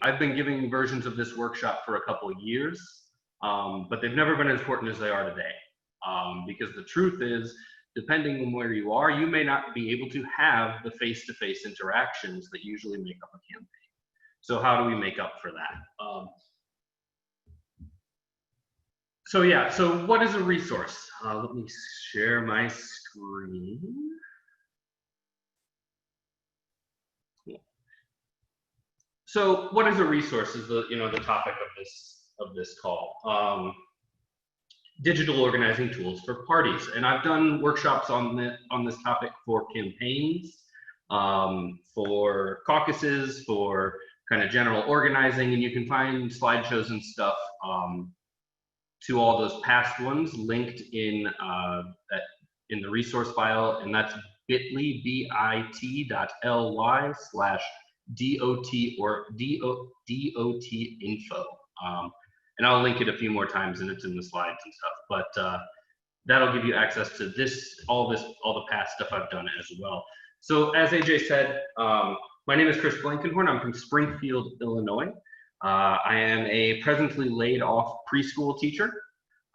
I've been giving versions of this workshop for a couple of years, but they've never been as important as they are today. Because the truth is, depending on where you are, you may not be able to have the face-to-face interactions that usually make up a campaign. So how do we make up for that? So what is a resource? Let me share my screen. So what is a resource is the topic of this call. Digital organizing tools for parties, and I've done workshops on this topic for campaigns, for caucuses, for kind of general organizing, and you can find slideshows and stuff to all those past ones linked in the resource file, and that's bit.ly bit.ly/DOT or DOT info. And I'll link it a few more times, and it's in the slides and stuff. But that'll give you access to all the past stuff I've done as well. So as AJ said, my name is Chris Blankenhorn. I'm from Springfield, Illinois. I am a presently laid off preschool teacher.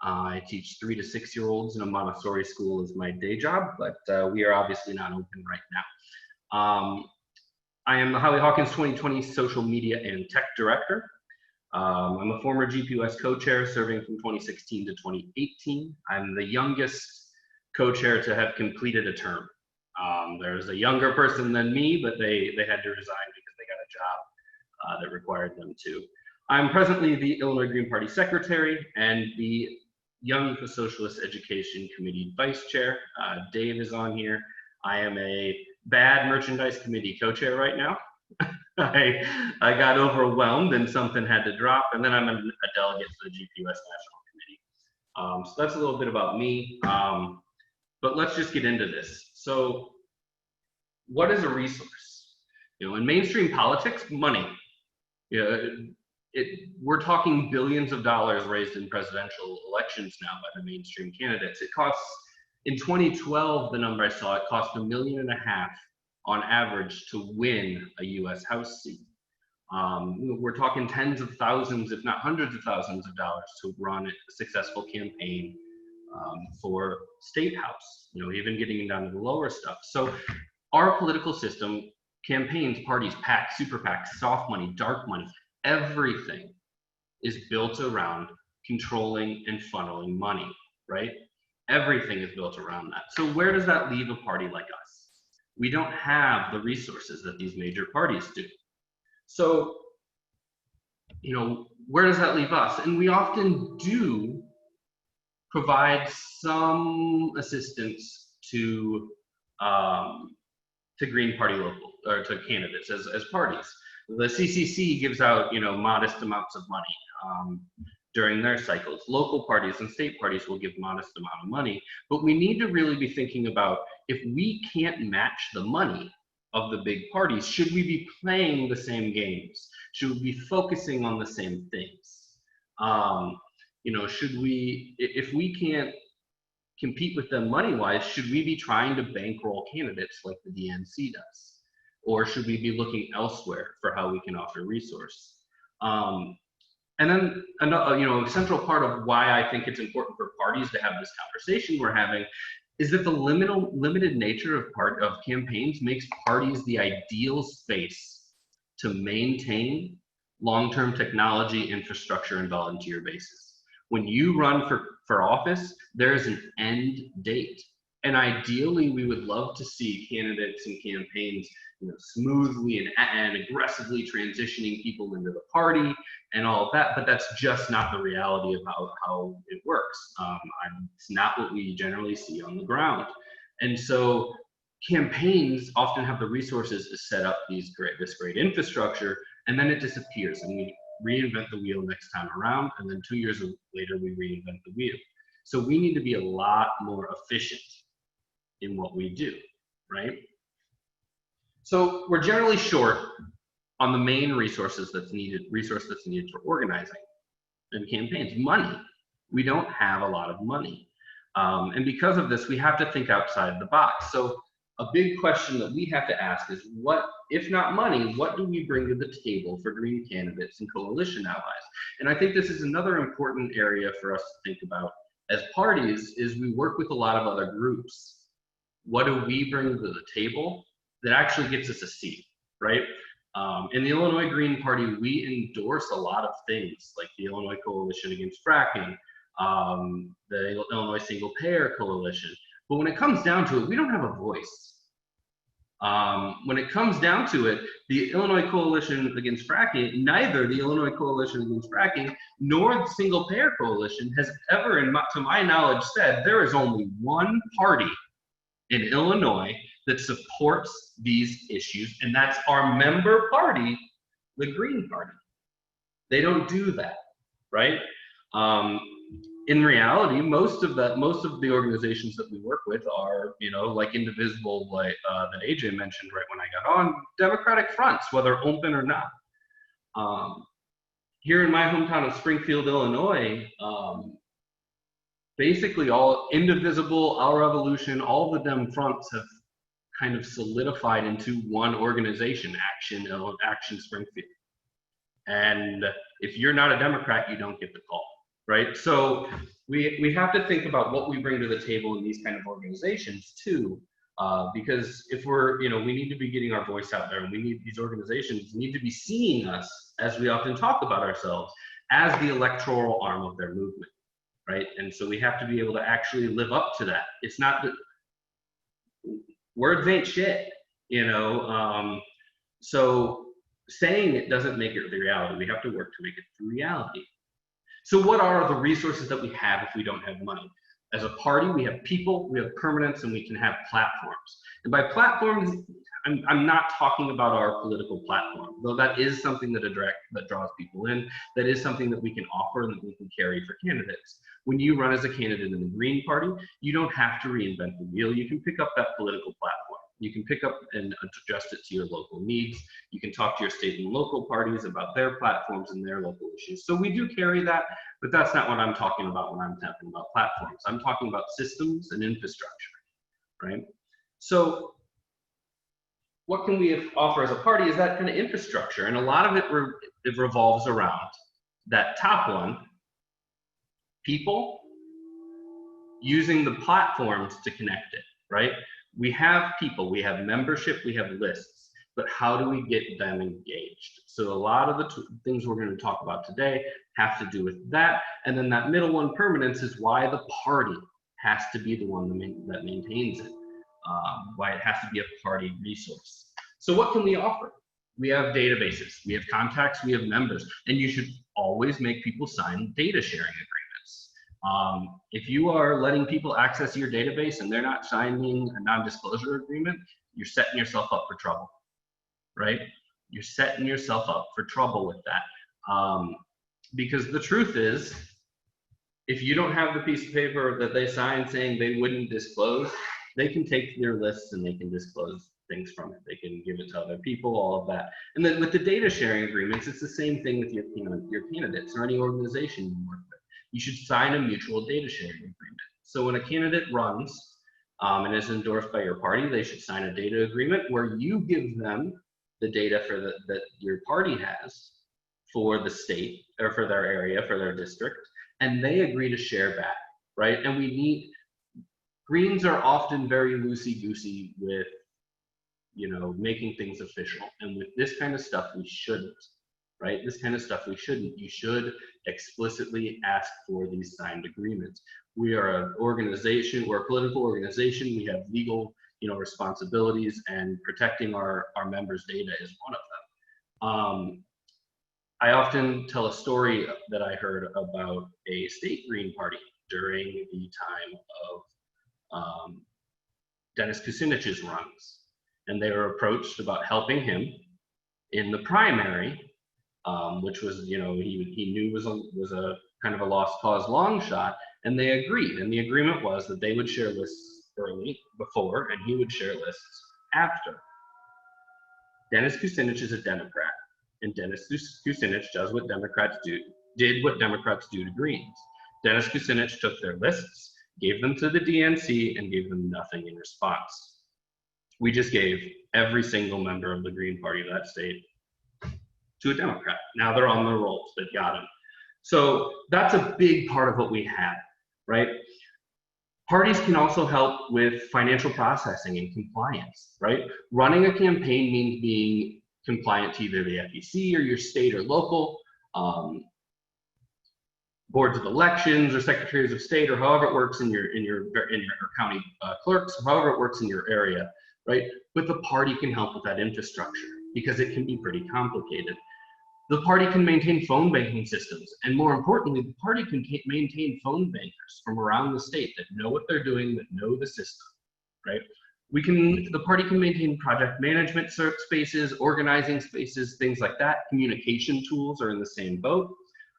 I teach 3 to 6 year olds in a Montessori school as my day job, but we are obviously not open right now. I am the Holly Hawkins 2020 Social Media and Tech Director. I'm a former GPUS co-chair serving from 2016 to 2018. I'm the youngest co-chair to have completed a term. There's a younger person than me, but they had to resign because they got a job that required them to. I'm presently the Illinois Green Party Secretary and the Young Eco-Socialist Education Committee Vice Chair. Dave is on here. I am a bad merchandise committee co-chair right now. I got overwhelmed and something had to drop, and then I'm a delegate to the GPUS National Committee. So that's a little bit about me, but let's just get into this. So what is a resource? In mainstream politics, money. We're talking billions of dollars raised in presidential elections now by the mainstream candidates. It costs, in 2012, the number I saw, it cost $1.5 million on average to win a US House seat. We're talking tens of thousands, if not hundreds of thousands of dollars to run a successful campaign for state house, even getting down to the lower stuff. So our political system, campaigns, parties, PACs, super PACs, soft money, dark money, everything is built around controlling and funneling money, right? Everything is built around that. So where does that leave a party like us? We don't have the resources that these major parties do. So, where does that leave us? And we often do provide some assistance to Green Party local, or to candidates as parties. The CCC gives out, modest amounts of money during their cycles. Local parties and state parties will give modest amount of money, but we need to really be thinking about, if we can't match the money of the big parties, should we be playing the same games? Should we be focusing on the same things? Should we, if we can't compete with them money-wise, should we be trying to bankroll candidates like the DNC does? Or should we be looking elsewhere for how we can offer resource? And then, a central part of why I think it's important for parties to have this conversation we're having is that the limited nature of campaigns makes parties the ideal space to maintain long-term technology, infrastructure, and volunteer bases. When you run for office, there is an end date. And ideally, we would love to see candidates and campaigns smoothly and aggressively transitioning people into the party and all of that, but that's just not the reality of how it works. It's not what we generally see on the ground. And so campaigns often have the resources to set up this great infrastructure, and then it disappears, and we reinvent the wheel next time around, and then 2 years later, we reinvent the wheel. So we need to be a lot more efficient in what we do, right? So we're generally short on the main resource that's needed for organizing and campaigns, money. We don't have a lot of money. And because of this, we have to think outside the box. So a big question that we have to ask is, what, if not money, what do we bring to the table for Green candidates and coalition allies? And I think this is another important area for us to think about as parties, is we work with a lot of other groups. What do we bring to the table that actually gets us a seat, right? In the Illinois Green Party, we endorse a lot of things like the Illinois Coalition Against Fracking, the Illinois Single Payer Coalition. But when it comes down to it, we don't have a voice. When it comes down to it, the Illinois Coalition Against Fracking, neither the Illinois Coalition Against Fracking nor the Single Payer Coalition has ever, to my knowledge, said there is only one party in Illinois that supports these issues, and that's our member party, the Green Party. They don't do that, right? In reality, most of the organizations that we work with are, you know, like Indivisible, like that AJ mentioned right when I got on, Democratic fronts, whether open or not. Here in my hometown of Springfield, Illinois, basically all Indivisible, Our Revolution, all the Dem fronts have kind of solidified into one organization, Action Springfield. And if you're not a Democrat, you don't get the call, right? So we have to think about what we bring to the table in these kind of organizations too, because if we're, you know, we need to be getting our voice out there, and we need, these organizations need to be seeing us, as we often talk about ourselves, as the electoral arm of their movement, right? And so we have to be able to actually live up to that. It's not that words ain't shit, you know. So saying it doesn't make it the reality. We have to work to make it the reality. So what are the resources that we have if we don't have money? As a party, we have people, we have permanence, and we can have platforms. And by platforms, I'm not talking about our political platform, though that is something that draws people in. That is something that we can offer and that we can carry for candidates. When you run as a candidate in the Green Party, you don't have to reinvent the wheel. You can pick up that political platform. You can pick up and adjust it to your local needs. You can talk to your state and local parties about their platforms and their local issues. So we do carry that, but that's not what I'm talking about when I'm talking about platforms. I'm talking about systems and infrastructure, right? So what can we offer as a party is that kind of infrastructure. And a lot of it revolves around that top one, people using the platforms to connect it, right? We have people, we have membership, we have lists, but how do we get them engaged? So a lot of the things we're going to talk about today have to do with that. And then that middle one, permanence, is why the party has to be the one that maintains it, why it has to be a party resource. So what can we offer? We have databases, we have contacts, we have members, and you should always make people sign data sharing agreements. If you are letting people access your database and they're not signing a non-disclosure agreement, you're setting yourself up for trouble, right? You're setting yourself up for trouble with that. Because the truth is, if you don't have the piece of paper that they signed saying they wouldn't disclose, they can take their lists and they can disclose things from it. They can give it to other people, all of that. And then with the data sharing agreements, it's the same thing with your candidates or any organization you work with. You should sign a mutual data sharing agreement. So when a candidate runs and is endorsed by your party, they should sign a data agreement where you give them the data that your party has for the state or for their area, for their district, and they agree to share back, right? And Greens are often very loosey-goosey with, you know, making things official. And with this kind of stuff, we shouldn't, right? This kind of stuff we shouldn't. You should explicitly ask for these signed agreements. We are an organization, we're a political organization. We have legal, you know, responsibilities, and protecting our members' data is one of them. I often tell a story that I heard about a state Green Party during the time of Dennis Kucinich's runs. And they were approached about helping him in the primary, which was, you know, he knew was a kind of a lost cause long shot, and they agreed. And the agreement was that they would share lists early, before, and he would share lists after. Dennis Kucinich is a Democrat, and Dennis Kucinich does what Democrats did what Democrats do to Greens. Dennis Kucinich took their lists, gave them to the DNC, and gave them nothing in response. We just gave every single member of the Green Party of that state to a Democrat. Now they're on the rolls, they've got them. So that's a big part of what we have, right? Parties can also help with financial processing and compliance, right? Running a campaign means being compliant to either the FEC or your state or local boards of elections or secretaries of state, or however it works in your county clerks, however it works in your area, right? But the party can help with that infrastructure because it can be pretty complicated. The party can maintain phone banking systems, and more importantly, the party can maintain phone bankers from around the state that know what they're doing, that know the system, right? The party can maintain project management spaces, organizing spaces, things like that. Communication tools are in the same boat.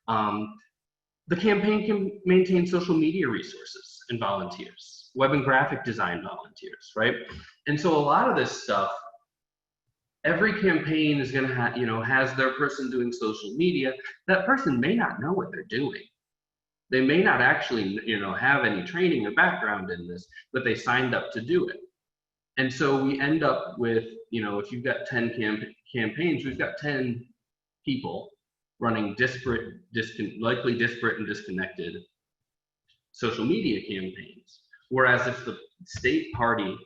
The campaign can maintain social media resources and volunteers, web and graphic design volunteers, right? And so a lot of this stuff, every campaign is going to have, has their person doing social media. That person may not know what they're doing. They may not actually, have any training or background in this, but they signed up to do it. And so we end up with, if you've got 10 campaigns, we've got 10 people running likely disparate and disconnected social media campaigns. Whereas if the state party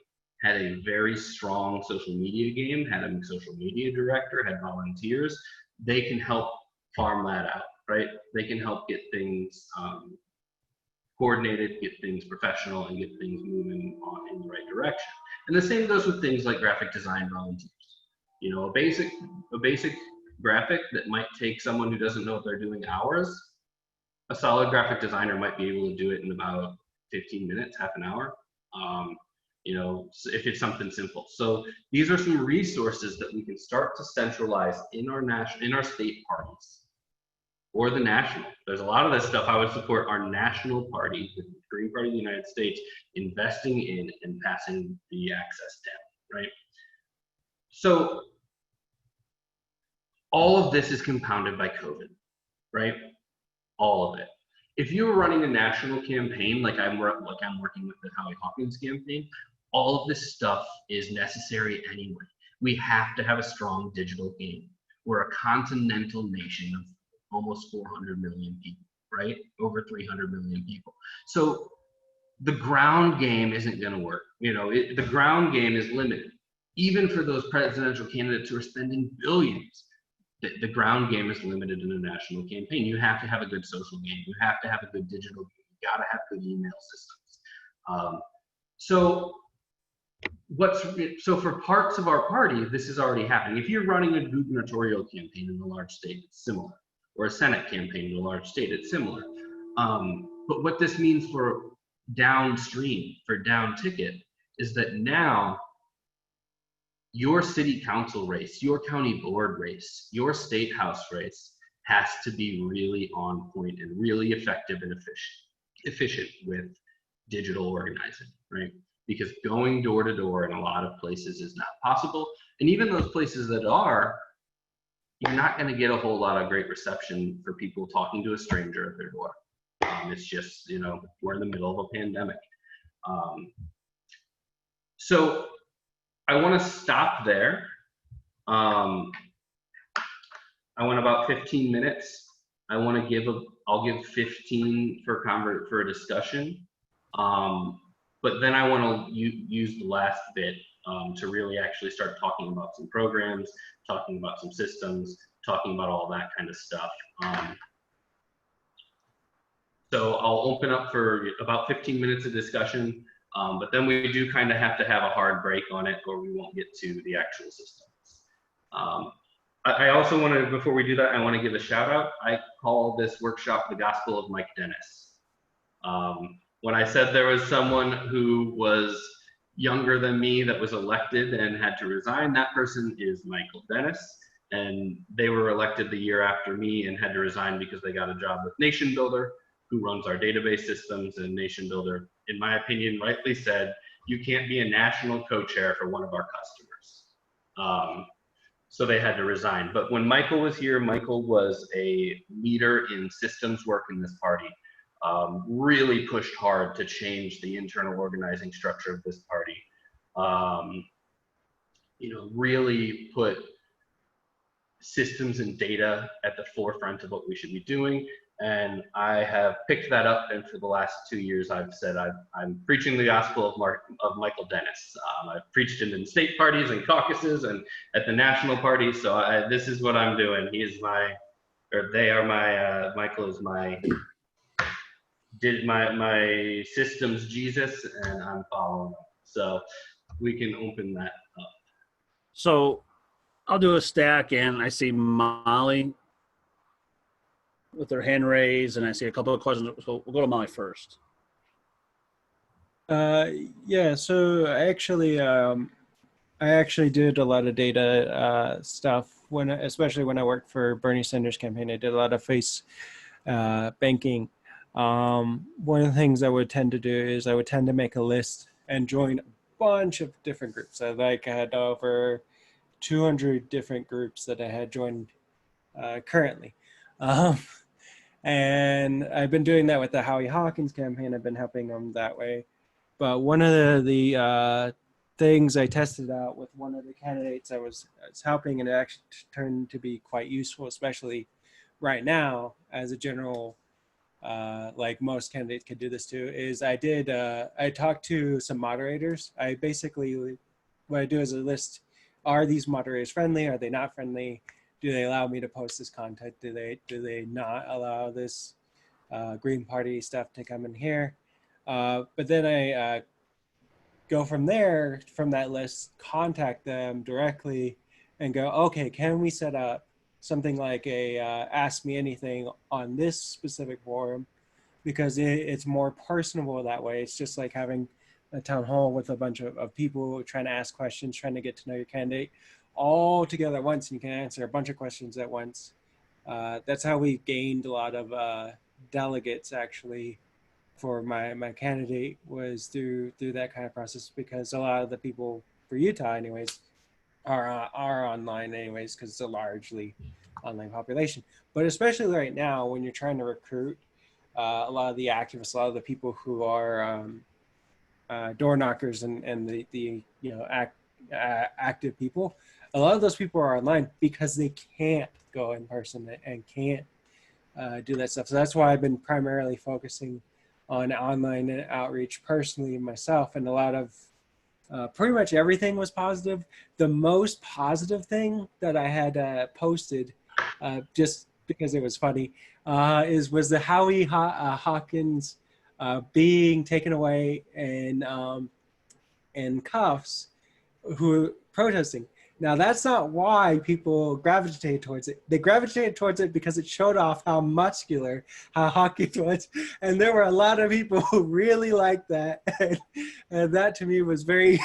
had a very strong social media game, had a social media director, had volunteers, they can help farm that out, right? They can help get things coordinated, get things professional, and get things moving in the right direction. And the same goes with things like graphic design volunteers. A basic graphic that might take someone who doesn't know what they're doing hours, a solid graphic designer might be able to do it in about 15 minutes, half an hour. If it's something simple. So these are some resources that we can start to centralize in our state parties or the national. There's a lot of this stuff I would support our national party, the Green Party of the United States, investing in and passing the access down, right? So all of this is compounded by COVID, right? All of it. If you were running a national campaign, like I'm working with the Howie Hawkins campaign, all of this stuff is necessary anyway. We have to have a strong digital game. We're a continental nation of almost 400 million people, right? Over 300 million people. So the ground game isn't going to work. The ground game is limited. Even for those presidential candidates who are spending billions, the ground game is limited in a national campaign. You have to have a good social game. You have to have a good digital game. You got to have good email systems. So for parts of our party, this is already happening. If you're running a gubernatorial campaign in a large state, it's similar. Or a Senate campaign in a large state, it's similar. But what this means for downstream, for down ticket, is that now your city council race, your county board race, your state house race has to be really on point and really effective and efficient with digital organizing, right? Because going door to door in a lot of places is not possible. And even those places that are, you're not going to get a whole lot of great reception for people talking to a stranger at their door. It's just, we're in the middle of a pandemic. So I want to stop there. I want about 15 minutes. I'll give 15 for a discussion. But then I want to use the last bit to really actually start talking about some programs, talking about some systems, talking about all that kind of stuff. So I'll open up for about 15 minutes of discussion, but then we do kind of have to have a hard break on it or we won't get to the actual systems. I also want to, before we do that, I want to give a shout out. I call this workshop the Gospel of Mike Dennis. When I said there was someone who was younger than me that was elected and had to resign, that person is Michael Dennis. And they were elected the year after me and had to resign because they got a job with Nation Builder, who runs our database systems. And Nation Builder, in my opinion, rightly said, you can't be a national co-chair for one of our customers. So they had to resign. But when Michael was here, Michael was a leader in systems work in this party. Really pushed hard to change the internal organizing structure of this party. really put systems and data at the forefront of what we should be doing. And I have picked that up, and for the last 2 years, I've said I'm preaching the gospel of Michael Dennis. I've preached him in state parties and caucuses and at the national party. So this is what I'm doing. He is my, or they are my. Michael is my systems Jesus, and I'm following them. So we can open that up. So I'll do a stack, and I see Molly with her hand raised, and I see a couple of questions. So we'll go to Molly first. Yeah, so I actually did a lot of data stuff especially when I worked for Bernie Sanders campaign. I did a lot of face banking. One of the things I would tend to do is I would tend to make a list and join a bunch of different groups. I had over 200 different groups that I had joined currently. And I've been doing that with the Howie Hawkins campaign. I've been helping them that way. But one of the things I tested out with one of the candidates I was helping, and it actually turned to be quite useful, especially right now as a general, like most candidates could do this too, is I talked to some moderators. What I do is I list, are these moderators friendly? Are they not friendly? Do they allow me to post this content? Do they not allow this Green Party stuff to come in here? But then I go from there, from that list, contact them directly and go, okay, can we set up something like a Ask Me Anything on this specific forum? Because it's more personable that way. It's just like having a town hall with a bunch of people trying to ask questions, trying to get to know your candidate all together at once, and you can answer a bunch of questions at once. That's how we gained a lot of delegates actually for my candidate, was through that kind of process, because a lot of the people for Utah anyways are online anyways, because it's a largely online population. But especially right now when you're trying to recruit a lot of the activists, a lot of the people who are door knockers and the active people, a lot of those people are online because they can't go in person and can't do that stuff. So that's why I've been primarily focusing on online outreach personally myself, and a lot of pretty much everything was positive. The most positive thing that I had posted, just because it was funny, was the Howie Hawkins being taken away in cuffs, who were protesting. Now, that's not why people gravitated towards it. They gravitated towards it because it showed off how muscular Hawkins was. And there were a lot of people who really liked that. And that, to me, was very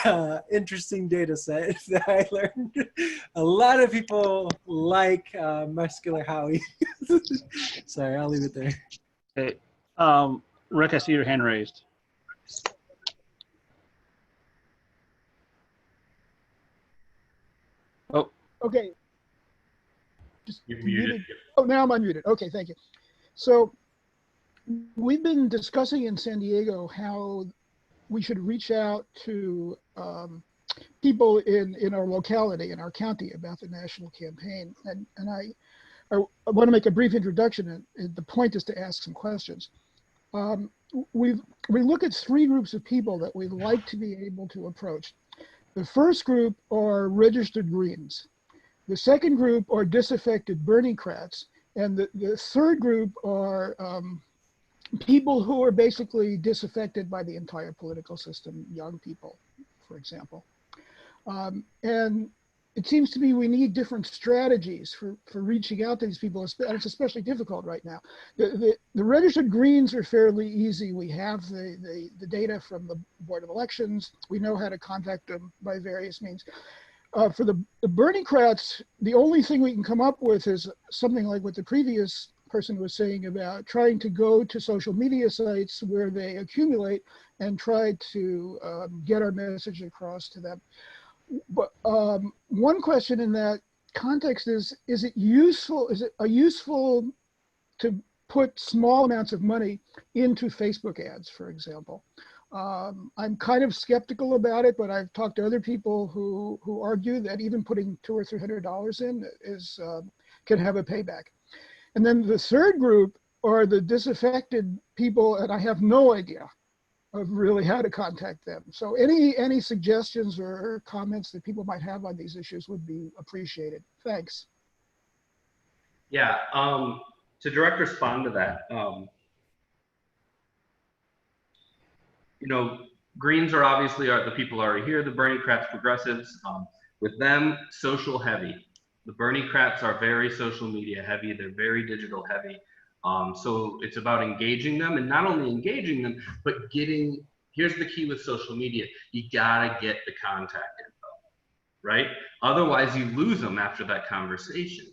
interesting data set that I learned. A lot of people like muscular Howie. Sorry, I'll leave it there. Okay. Rick, I see your hand raised. Oh. Okay. You're muted. Oh, now I'm unmuted. Okay, thank you. So we've been discussing in San Diego how we should reach out to people in our locality, in our county, about the national campaign. And I want to make a brief introduction, and the point is to ask some questions. We look at three groups of people that we'd like to be able to approach. The first group are registered Greens. The second group are disaffected Bernie-crats. And the third group are people who are basically disaffected by the entire political system, young people, for example. And it seems to me we need different strategies for reaching out to these people, and it's especially difficult right now. The registered Greens are fairly easy. We have the data from the Board of Elections. We know how to contact them by various means. For the Bernie-crats, the only thing we can come up with is something like what the previous person was saying about trying to go to social media sites where they accumulate and try to get our message across to them. But one question in that context is it useful to put small amounts of money into Facebook ads, for example? I'm kind of skeptical about it, but I've talked to other people who argue that even putting $200 or $300 in is can have a payback. And then the third group are the disaffected people, and I have no idea of really how to contact them. So any suggestions or comments that people might have on these issues would be appreciated. Thanks. Yeah, to direct respond to that, you know, Greens are obviously the people already here, the Bernie Crats, progressives. With them, social heavy. The Bernie Crats are very social media heavy. They're very digital heavy. So it's about engaging them, and not only engaging them, but here's the key with social media. You gotta get the contact info, right? Otherwise you lose them after that conversation.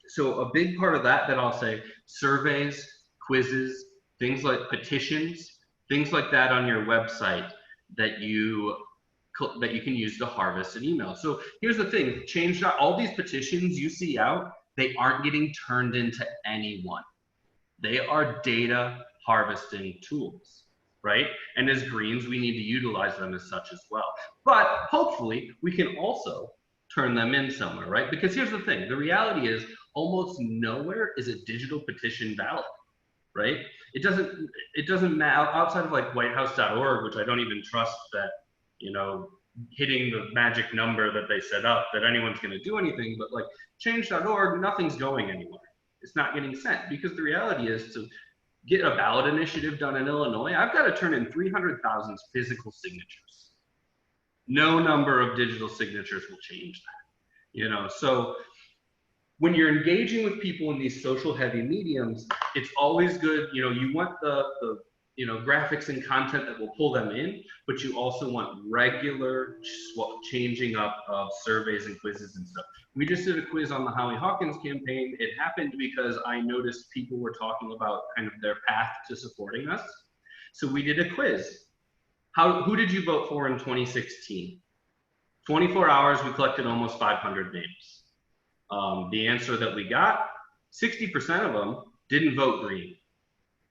So a big part of that I'll say, surveys, quizzes, things like petitions, things like that on your website that you can use to harvest an email. So here's the thing, all these petitions you see out, they aren't getting turned into anyone. They are data harvesting tools, right? And as Greens, we need to utilize them as such as well. But hopefully we can also turn them in somewhere, right? Because here's the thing, the reality is almost nowhere is a digital petition valid, right? It doesn't matter outside of like whitehouse.org, which I don't even trust that, you know, hitting the magic number that they set up that anyone's going to do anything. But like change.org, nothing's going anywhere. It's not getting sent, because the reality is, to get a ballot initiative done in Illinois, I've got to turn in 300,000 physical signatures. No number of digital signatures will change that, you know. So when you're engaging with people in these social heavy mediums, it's always good, you know, you want the you know, graphics and content that will pull them in, but you also want regular changing up of surveys and quizzes and stuff. We just did a quiz on the Howie Hawkins campaign. It happened because I noticed people were talking about kind of their path to supporting us. So we did a quiz. Who did you vote for in 2016? 24 hours, we collected almost 500 names. The answer that we got, 60% of them didn't vote Green.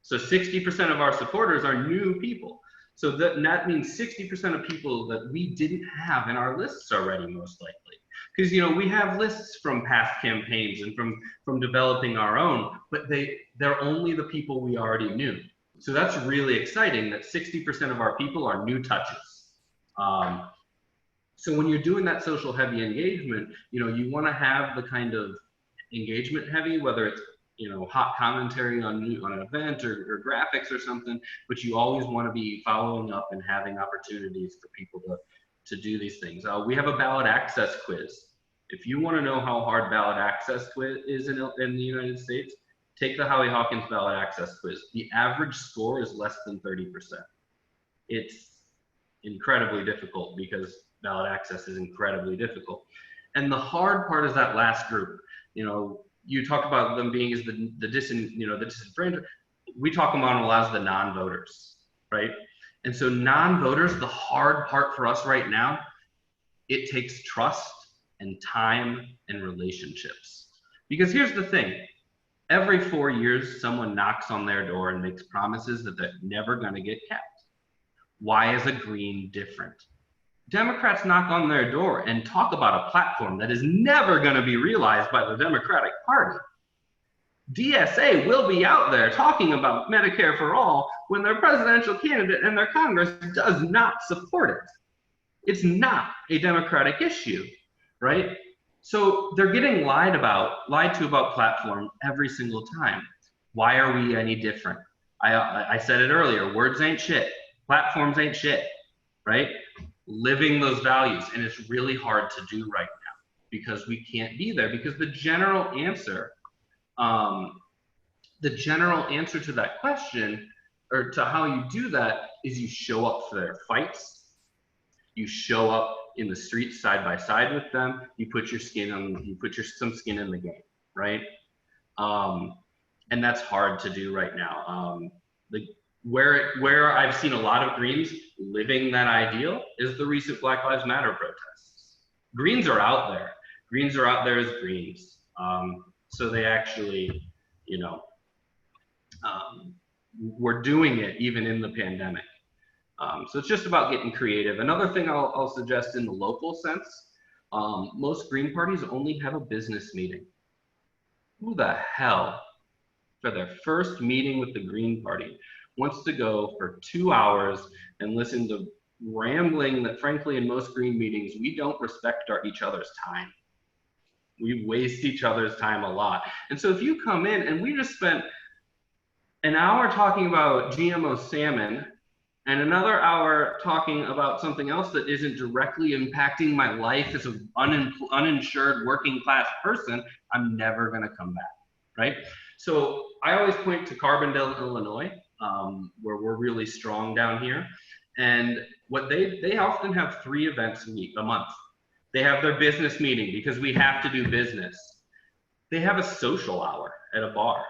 So 60% of our supporters are new people. So that means 60% of people that we didn't have in our lists already, most likely. Because, you know, we have lists from past campaigns and from developing our own, but they're only the people we already knew. So that's really exciting that 60% of our people are new touches. So when you're doing that social heavy engagement, you know, you want to have the kind of engagement heavy, whether it's, you know, hot commentary on an event or graphics or something, but you always want to be following up and having opportunities for people to do these things. We have a ballot access quiz. If you want to know how hard ballot access quiz is in the United States, take the Howie Hawkins ballot access quiz. The average score is less than 30%. It's incredibly difficult because ballot access is incredibly difficult. And the hard part is that last group. You know, you talk about them being as the disenfranchised. We talk about them as the non-voters, right? And so non-voters, the hard part for us right now, it takes trust and time and relationships. Because here's the thing, every 4 years, someone knocks on their door and makes promises that they're never gonna get kept. Why is a Green different? Democrats knock on their door and talk about a platform that is never going to be realized by the Democratic Party. DSA will be out there talking about Medicare for all when their presidential candidate and their Congress does not support it. It's not a Democratic issue, right? So they're getting lied to about platform every single time. Why are we any different? I said it earlier, words ain't shit, platforms ain't shit, right? Living those values, and it's really hard to do right now because we can't be there, because the general answer to that question, or to how you do that, is you show up for their fights, you show up in the streets side by side with them, you put some skin in the game, right? And that's hard to do right now. Where I've seen a lot of Greens living that ideal is the recent Black Lives Matter protests. Greens are out there. Greens are out there as Greens. So they actually, you know, were doing it even in the pandemic. So it's just about getting creative. Another thing I'll suggest in the local sense, most Green parties only have a business meeting. Who the hell, for their first meeting with the Green Party, wants to go for 2 hours and listen to rambling that, frankly, in most Green meetings, we don't respect each other's time. We waste each other's time a lot. And so if you come in and we just spent an hour talking about GMO salmon and another hour talking about something else that isn't directly impacting my life as an uninsured working class person, I'm never going to come back, right? So I always point to Carbondale, Illinois, where we're really strong down here. And what they often have 3 events a month. They have their business meeting because we have to do business. They have a social hour at a bar,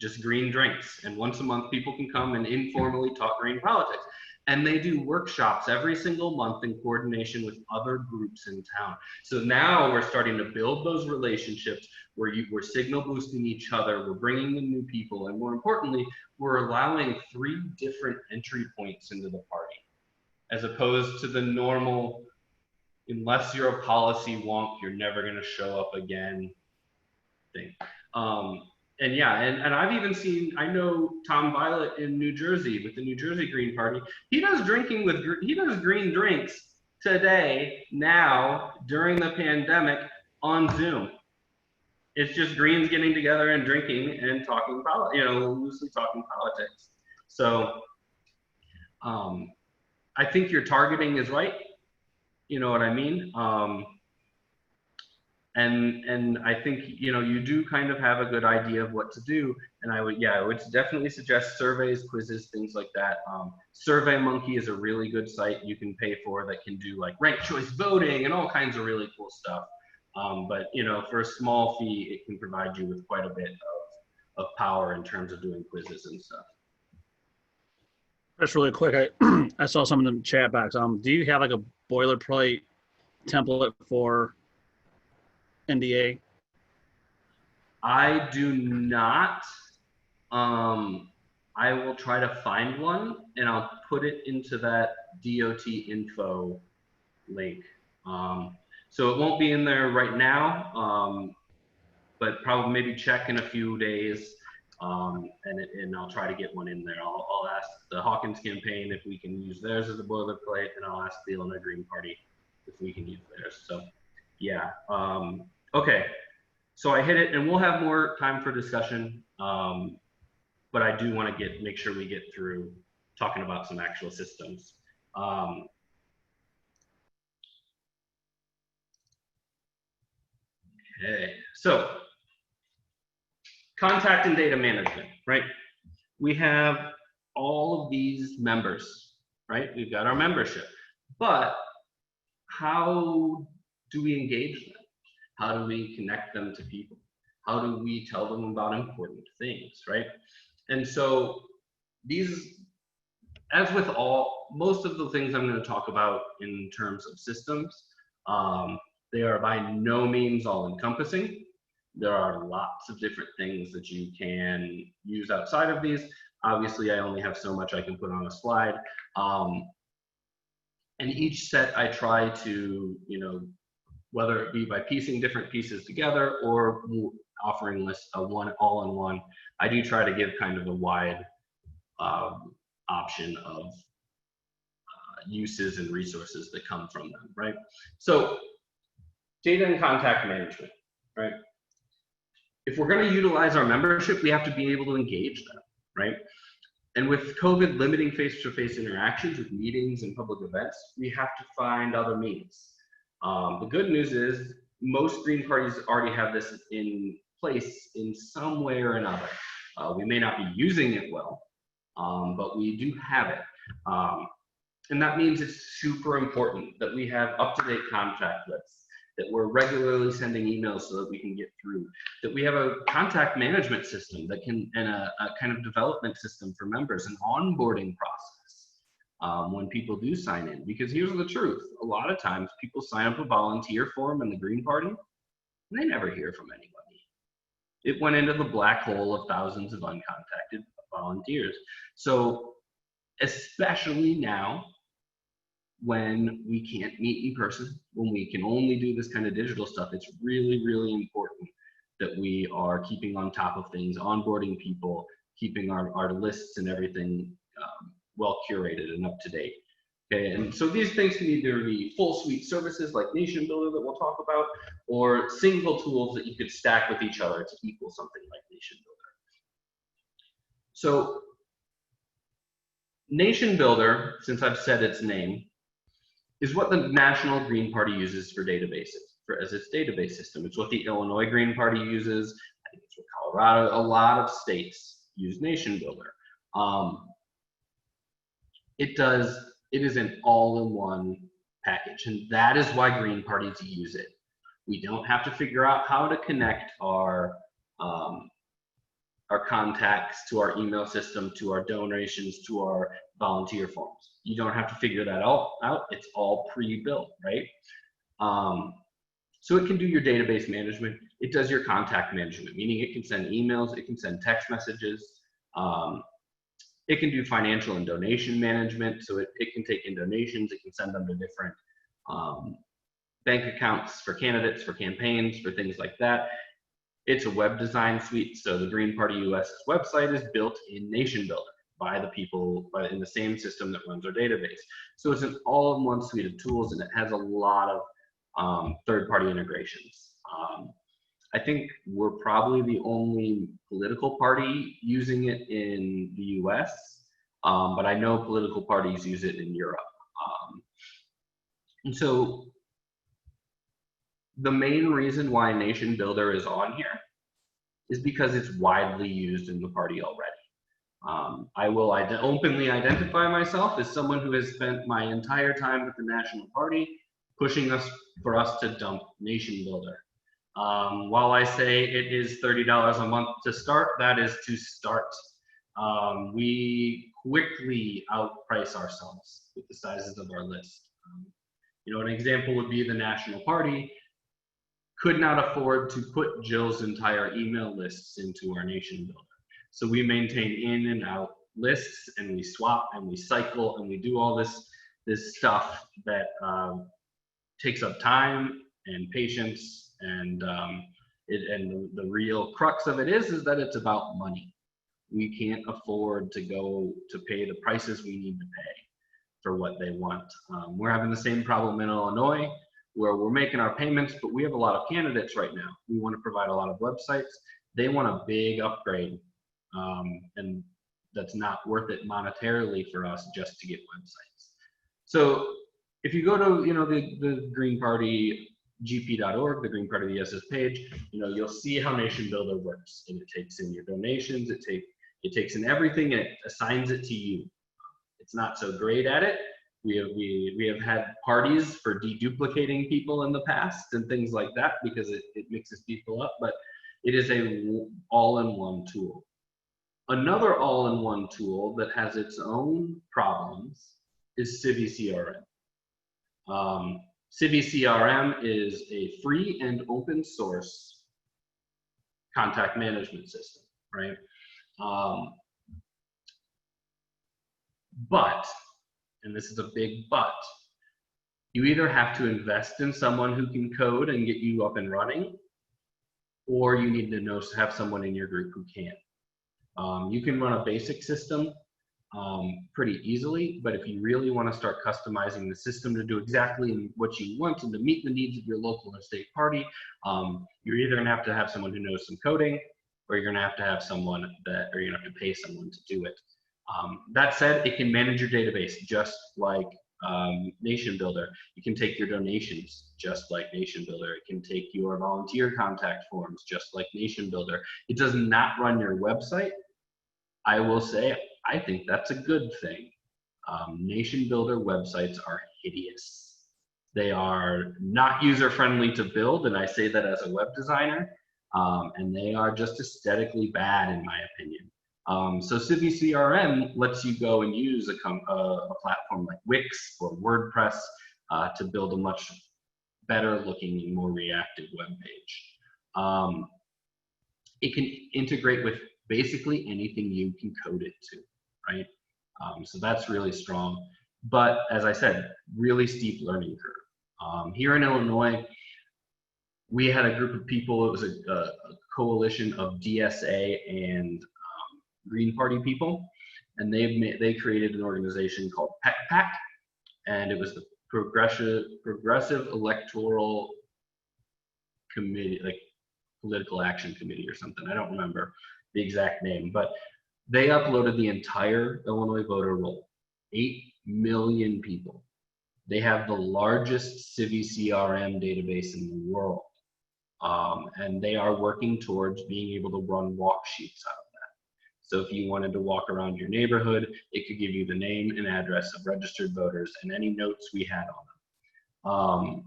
just green drinks. And once a month, people can come and informally talk green politics. And they do workshops every single month in coordination with other groups in town. So now we're starting to build those relationships where we're signal boosting each other, we're bringing in new people, and more importantly, we're allowing 3 different entry points into the party, as opposed to the normal, unless you're a policy wonk, you're never going to show up again thing. And yeah, and I've even seen, I know Tom Violet in New Jersey with the New Jersey Green Party. He does green drinks today, now, during the pandemic on Zoom. It's just Greens getting together and drinking and talking, loosely talking politics. So I think your targeting is right. You know what I mean? And I think, you do kind of have a good idea of what to do. And I would definitely suggest surveys, quizzes, things like that. SurveyMonkey is a really good site you can pay for that can do like ranked choice voting and all kinds of really cool stuff. But for a small fee, it can provide you with quite a bit of power in terms of doing quizzes and stuff. Just really quick, I saw something in the chat box. Do you have like a boilerplate template for NDA? I do not. I will try to find one and I'll put it into that DOT info link. So it won't be in there right now, but probably maybe check in a few days, and I'll try to get one in there. I'll ask the Hawkins campaign if we can use theirs as a boilerplate, and I'll ask the Illinois Green Party if we can use theirs. So yeah. Okay, so I hit it, and we'll have more time for discussion, but I do want to make sure we get through talking about some actual systems. Okay, so contact and data management, right? We have all of these members, right? We've got our membership, but how do we engage them? How do we connect them to people? How do we tell them about important things, right? And so these, as with most of the things I'm going to talk about in terms of systems, they are by no means all encompassing. There are lots of different things that you can use outside of these. Obviously, I only have so much I can put on a slide. And each set I try to, whether it be by piecing different pieces together or offering a one all-in-one, I do try to give kind of a wide option of uses and resources that come from them, right? So data and contact management, right? If we're going to utilize our membership, we have to be able to engage them, right? And with COVID limiting face-to-face interactions with meetings and public events, we have to find other means. The good news is most Green parties already have this in place in some way or another. We may not be using it well, but we do have it. And that means it's super important that we have up-to-date contact lists, that we're regularly sending emails so that we can get through, that we have a contact management system that can, and a kind of development system for members, an onboarding process when people do sign in. Because here's the truth, a lot of times people sign up a volunteer form in the Green Party, and they never hear from anybody. It went into the black hole of thousands of uncontacted volunteers. So especially now when we can't meet in person, when we can only do this kind of digital stuff. It's really, really important that we are keeping on top of things, onboarding people, keeping our lists and everything well curated and up to date. Okay, and so these things can either be full suite services like Nation Builder that we'll talk about, or single tools that you could stack with each other to equal something like Nation Builder. So Nation Builder, since I've said its name, is what the National Green Party uses for databases, as its database system. It's what the Illinois Green Party uses. I think it's what Colorado, a lot of states use Nation Builder. It is an all-in-one package, and that is why Green parties use it. We don't have to figure out how to connect our contacts to our email system, to our donations, to our volunteer forms. You don't have to figure that all out. It's all pre-built, right? So it can do your database management. It does your contact management, meaning it can send emails, it can send text messages. It can do financial and donation management. So it can take in donations, it can send them to different bank accounts for candidates, for campaigns, for things like that. It's a web design suite. So the Green Party US website is built in Nation Builder by the people in the same system that runs our database. So it's an all-in-one suite of tools, and it has a lot of third-party integrations. I think we're probably the only political party using it in the US, but I know political parties use it in Europe. And so the main reason why Nation Builder is on here is because it's widely used in the party already. I will openly identify myself as someone who has spent my entire time with the National Party pushing for us to dump Nation Builder. While I say it is $30 a month to start, that is to start. We quickly outprice ourselves with the sizes of our list. An example would be the National Party could not afford to put Jill's entire email lists into our Nation Builder. So we maintain in and out lists, and we swap and we cycle and we do all this stuff that takes up time and patience, and the real crux of it is that it's about money. We can't afford to go to pay the prices we need to pay for what they want. We're having the same problem in Illinois, where we're making our payments, but we have a lot of candidates right now. We want to provide a lot of websites. They want a big upgrade, and that's not worth it monetarily for us just to get websites. So if you go to the Green Party gp.org, the Green Party US's page, you'll see how Nation Builder works, and it takes in your donations, it takes in everything, and it assigns it to you. It's not so great at it. We have had parties for deduplicating people in the past and things like that because it mixes people up, but it is a all-in-one tool. Another all-in-one tool that has its own problems is CiviCRM. CiviCRM is a free and open source contact management system, right? But, and this is a big but, you either have to invest in someone who can code and get you up and running, or you need to have someone in your group who can. You can run a basic system pretty easily, but if you really want to start customizing the system to do exactly what you want and to meet the needs of your local or state party, you're either going to have someone who knows some coding, or you're going to have someone or you're going to have to pay someone to do it. That said, it can manage your database just like Nation Builder. You can take your donations just like Nation Builder. It can take your volunteer contact forms just like Nation Builder. It does not run your website. I will say, I think that's a good thing. Nation Builder websites are hideous. They are not user-friendly to build, and I say that as a web designer, and they are just aesthetically bad in my opinion. So CiviCRM lets you go and use a platform like Wix or WordPress to build a much better looking and more reactive web page. It can integrate with basically anything you can code it to, right? So that's really strong. But as I said, really steep learning curve. Here in Illinois, we had a group of people. It was a coalition of DSA and Green Party people, and they created an organization called PEC, and it was the Progressive Electoral Committee, like Political Action Committee or something. I don't remember the exact name, but they uploaded the entire Illinois voter roll, 8 million people. They have the largest CiviCRM database in the world. And they are working towards being able to run walk sheets out of that. So if you wanted to walk around your neighborhood, it could give you the name and address of registered voters and any notes we had on them.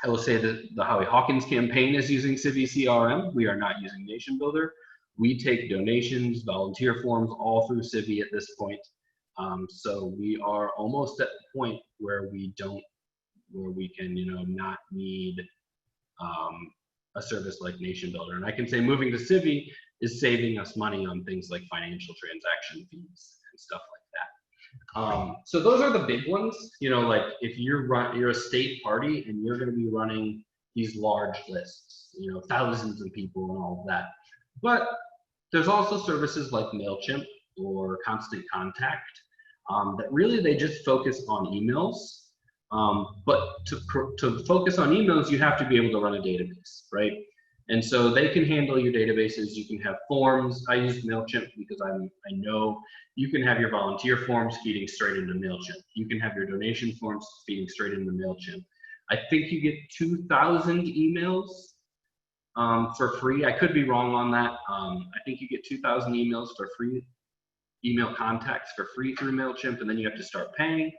I will say that the Howie Hawkins campaign is using CiviCRM. We are not using Nation Builder. We take donations, volunteer forms, all through Civi at this point. So we are almost at the point where we can, not need a service like Nation Builder. And I can say moving to Civi is saving us money on things like financial transaction fees and stuff like that. So those are the big ones. Like if you're a state party and you're going to be running these large lists, thousands of people and all of that. But there's also services like MailChimp or Constant Contact that really they just focus on emails. But to focus on emails, you have to be able to run a database, right? And so they can handle your databases. You can have forms. I use MailChimp because I know you can have your volunteer forms feeding straight into MailChimp. You can have your donation forms feeding straight into MailChimp. I think you get 2,000 emails for free. I could be wrong on that. I think you get 2,000 emails for free, email contacts for free through MailChimp, and then you have to start paying.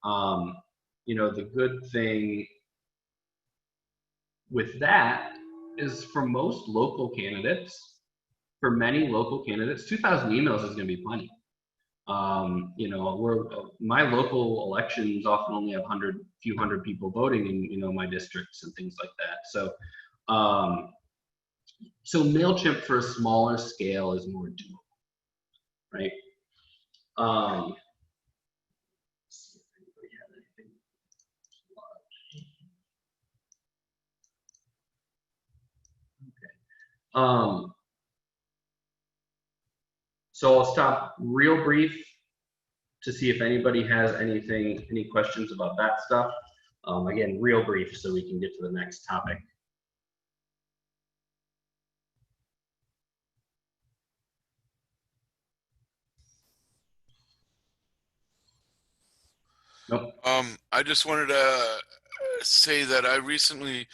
The good thing with that is for most local candidates, for many local candidates, 2,000 emails is going to be plenty. My local elections often only have few hundred people voting in, my districts and things like that. So MailChimp for a smaller scale is more doable, right? So I'll stop real brief to see if anybody has any questions about that stuff. Again, real brief so we can get to the next topic. Nope. I just wanted to say that I recently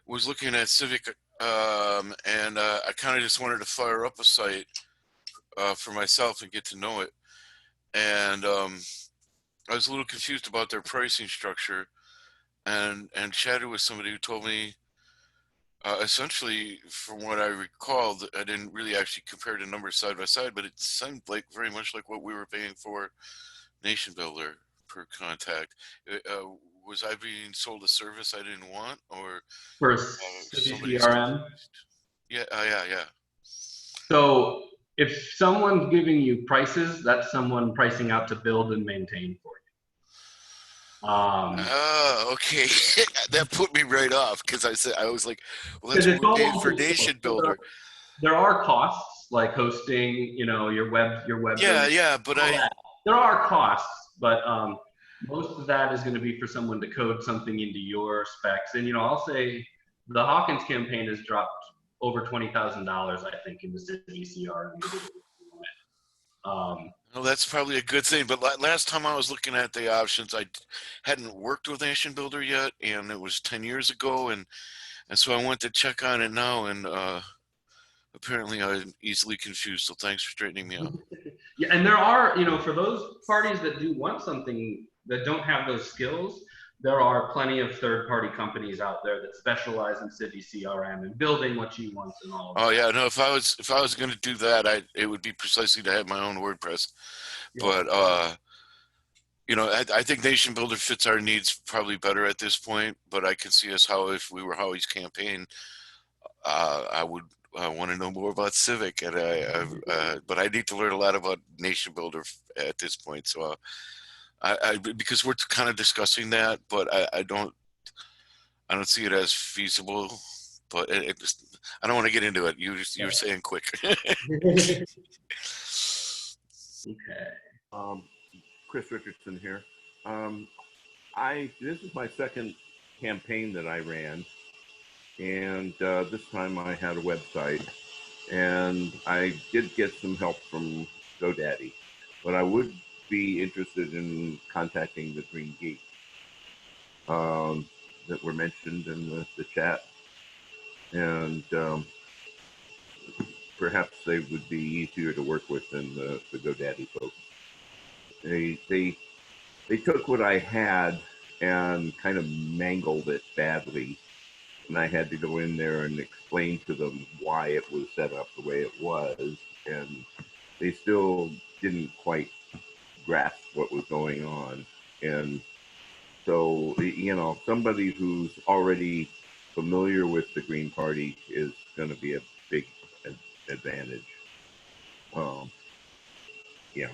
was looking at Civic, and I kind of just wanted to fire up a site for myself and get to know it. And I was a little confused about their pricing structure, and chatted with somebody who told me, essentially, from what I recall, that I didn't really actually compare the numbers side by side, but it seemed like very much like what we were paying for Nation Builder per contact. Was I being sold a service I didn't want, or For somebody's CRM? Yeah, yeah. So if someone's giving you prices, that's someone pricing out to build and maintain for you. Okay. That put me right off, because I was like, well, that's 'cause what it's we're all paying open for source. Nation Builder. There are costs like hosting, your web. Yeah, but there are costs, but most of that is going to be for someone to code something into your specs. And I'll say the Hawkins campaign has dropped over $20,000, I think, in the CiviCRM. Well, that's probably a good thing. But last time I was looking at the options, I hadn't worked with Nation Builder yet, and it was 10 years ago, and so I went to check on it now, and apparently I'm easily confused. So thanks for straightening me out. Yeah, and there are, for those parties that do want something that don't have those skills, there are plenty of third-party companies out there that specialize in CiviCRM and building what you want and all. Oh yeah, no. If I was going to do that, it would be precisely to have my own WordPress. Yeah. But I think Nation Builder fits our needs probably better at this point. But I can see us how if we were Howie's campaign, I would want to know more about Civic, and but I need to learn a lot about Nation Builder at this point. So because we're kind of discussing that, but I don't see it as feasible. But it just, I don't want to get into it. You were saying quick. Okay. Chris Richardson here. This is my second campaign that I ran, and this time I had a website, and I did get some help from GoDaddy, but I would be interested in contacting the Green Geek that were mentioned in the chat, and perhaps they would be easier to work with than the GoDaddy folks. They took what I had and kind of mangled it badly, and I had to go in there and explain to them why it was set up the way it was, and they still didn't quite grasp what was going on. And so, somebody who's already familiar with the Green Party is going to be a big advantage. Yeah.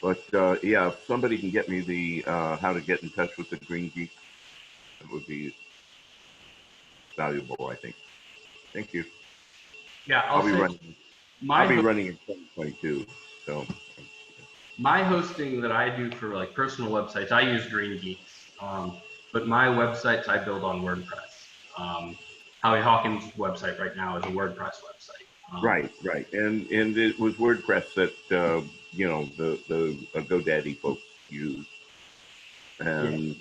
But if somebody can get me the how to get in touch with the Green Geek, it would be valuable, I think. Thank you. Yeah, I'll be running in 2022. So my hosting that I do for like personal websites, I use Green Geeks, but my websites I build on WordPress. Howie Hawkins' website right now is a WordPress website. Right, and it was WordPress that the GoDaddy folks use, and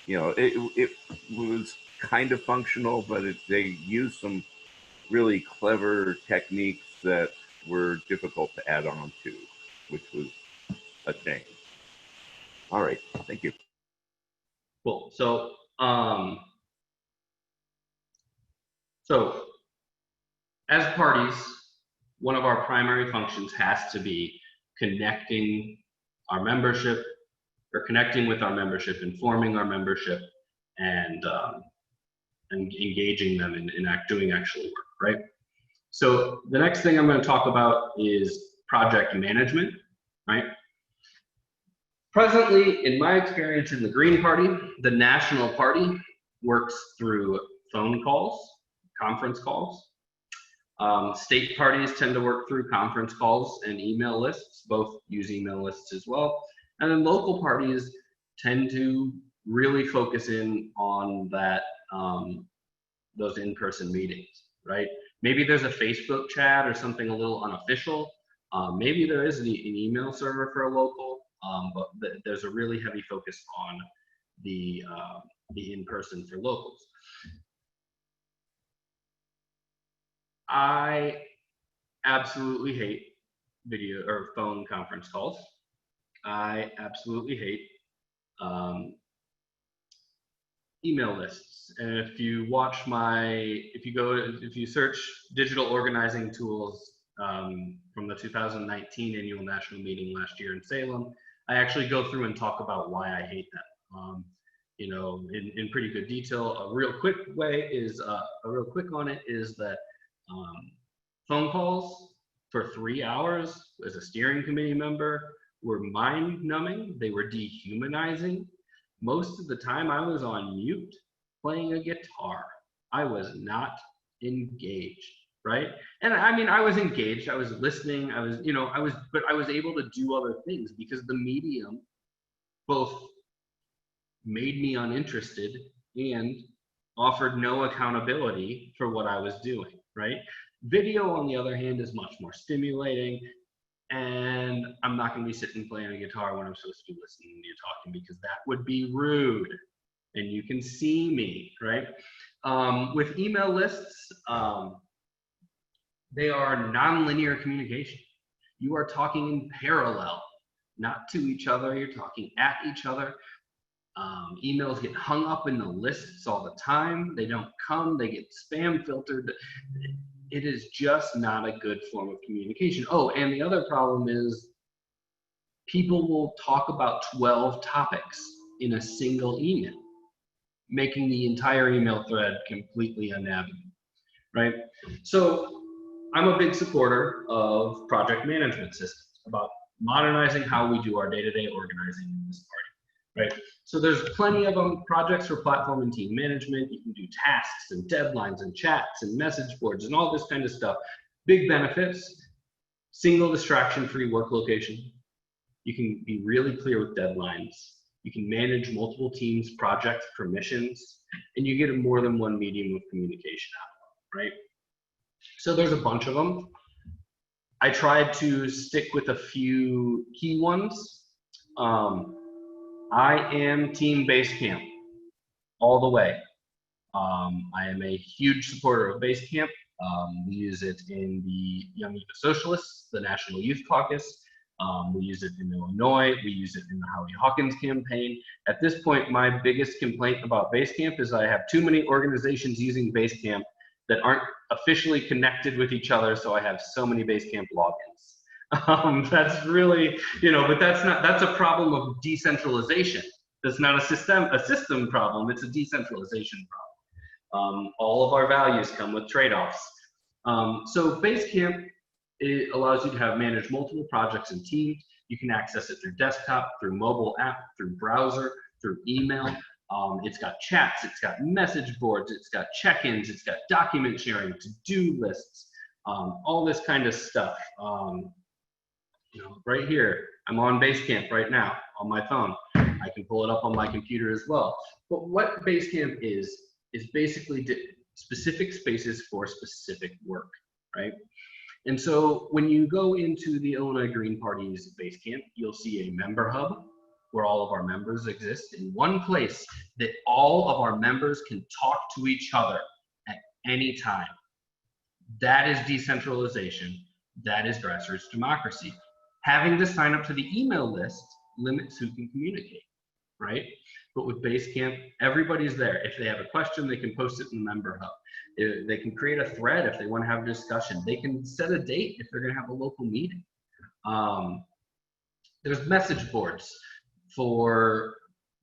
it was kind of functional, but they used some really clever techniques that were difficult to add on to, which was a shame. All right, thank you. Cool. So as parties, one of our primary functions has to be connecting our membership, or connecting with our membership, informing our membership, and engaging them in doing actual work, right? So the next thing I'm going to talk about is project management, right? Presently, in my experience in the Green Party, the National Party works through phone calls, conference calls. State parties tend to work through conference calls and email lists, both use email lists as well. And then local parties tend to really focus in on that, those in-person meetings, right? Maybe there's a Facebook chat or something a little unofficial. Maybe there is an email server for a local, but there's a really heavy focus on the in-person for locals. I absolutely hate video or phone conference calls. I absolutely hate email lists. And if you watch if you search digital organizing tools from the 2019 annual national meeting last year in Salem, I actually go through and talk about why I hate them. In pretty good detail. A real quick on it is that phone calls for 3 hours as a steering committee member were mind-numbing. They were dehumanizing. Most of the time I was on mute playing a guitar. I was not engaged, right? And I mean, I was engaged, I was listening, but I was able to do other things because the medium both made me uninterested and offered no accountability for what I was doing, right? Video, on the other hand, is much more stimulating, and I'm not going to be sitting playing a guitar when I'm supposed to be listening to you talking, because that would be rude, and you can see me, right? With email lists, they are nonlinear communication. You are talking in parallel, not to each other, you're talking at each other. Emails get hung up in the lists all the time. They don't come, they get spam filtered. It is just not a good form of communication. Oh, and the other problem is people will talk about 12 topics in a single email, making the entire email thread completely unnavigable, right? So I'm a big supporter of project management systems, about modernizing how we do our day-to-day organizing in this party, right? So there's plenty of them, projects for platform and team management. You can do tasks and deadlines and chats and message boards and all this kind of stuff. Big benefits, single distraction-free work location. You can be really clear with deadlines. You can manage multiple teams, projects, permissions, and you get more than one medium of communication out of it, right? So there's a bunch of them. I tried to stick with a few key ones. I am Team Basecamp all the way. I am a huge supporter of Basecamp. We use it in the Young Eco-Socialists, the National Youth Caucus. We use it in Illinois. We use it in the Howie Hawkins campaign. At this point, my biggest complaint about Basecamp is I have too many organizations using Basecamp that aren't officially connected with each other, so I have so many Basecamp logins. That's really, but that's a problem of decentralization. That's not a system problem, it's a decentralization problem. All of our values come with trade-offs. So Basecamp, it allows you to manage multiple projects and teams. You can access it through desktop, through mobile app, through browser, through email. It's got chats, it's got message boards, it's got check-ins, it's got document sharing, to-do lists, all this kind of stuff. Right here, I'm on Basecamp right now on my phone. I can pull it up on my computer as well. But what Basecamp is basically specific spaces for specific work, right? And so when you go into the Illinois Green Party's Basecamp, you'll see a member hub where all of our members exist in one place that all of our members can talk to each other at any time. That is decentralization. That is grassroots democracy. Having to sign up to the email list limits who can communicate, right? But with Basecamp, everybody's there. If they have a question, they can post it in the member hub. They can create a thread if they want to have a discussion. They can set a date if they're going to have a local meeting. There's message boards for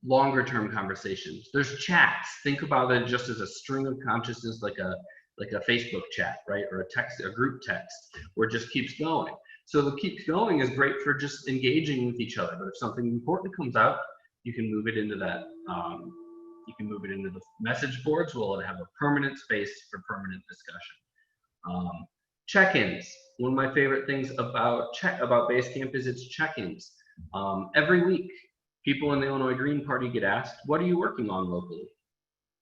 longer term conversations. There's chats. Think about it just as a string of consciousness, like a Facebook chat, right? Or a group text, where it just keeps going. So the keeps going is great for just engaging with each other. But if something important comes out, you can move it into that. You can move it into the message boards. We'll have a permanent space for permanent discussion. Check-ins. One of my favorite things about Basecamp is its check-ins. Every week, people in the Illinois Green Party get asked, "What are you working on locally?"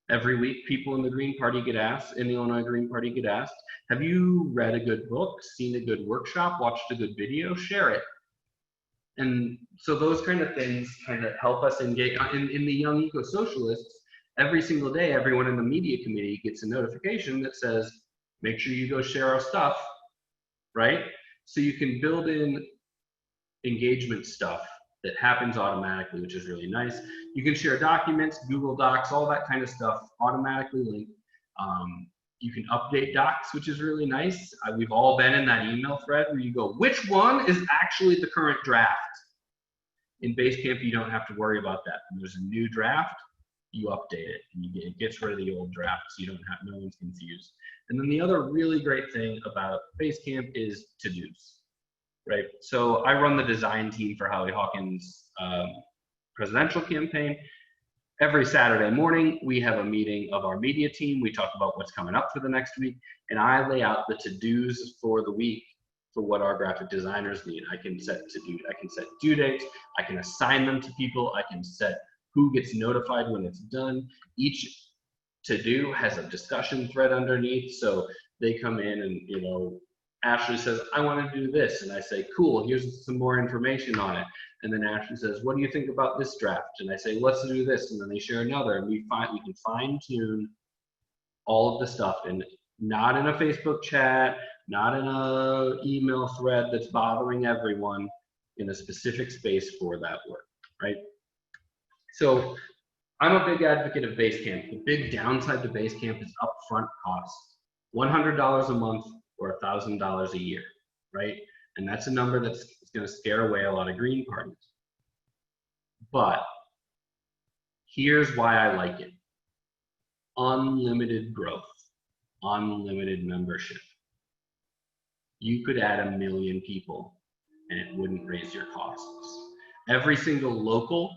Every week, people in the Green Party get asked, in the Illinois Green Party get asked, "Have you read a good book, seen a good workshop, watched a good video? Share it." And so those kind of things kind of help us engage. In the Young Eco-Socialists, every single day, everyone in the media committee gets a notification that says, "Make sure you go share our stuff," right? So you can build in engagement stuff that happens automatically, which is really nice. You can share documents, Google Docs, all that kind of stuff automatically linked. You can update docs, which is really nice. We've all been in that email thread where you go, which one is actually the current draft? In Basecamp, you don't have to worry about that. When there's a new draft, you update it, and it gets rid of the old draft, so no one's confused. And then the other really great thing about Basecamp is to-dos, right? So I run the design team for Howie Hawkins' presidential campaign. Every Saturday morning, we have a meeting of our media team. We talk about what's coming up for the next week, and I lay out the to-dos for the week for what our graphic designers need. I can set due dates. I can assign them to people. I can set who gets notified when it's done. Each to-do has a discussion thread underneath, so they come in and, Ashley says, "I want to do this," and I say, "Cool, here's some more information on it." And then Ashley says, "What do you think about this draft?" And I say, "Let's do this." And then they share another, and we can fine tune all of the stuff, and not in a Facebook chat, not in a email thread that's bothering everyone, in a specific space for that work, right? So I'm a big advocate of Basecamp. The big downside to Basecamp is upfront costs, $100 a month or $1,000 a year, right? And that's a number that's going to scare away a lot of Green parties. But here's why I like it. Unlimited growth, unlimited membership. You could add 1 million people and it wouldn't raise your costs. Every single local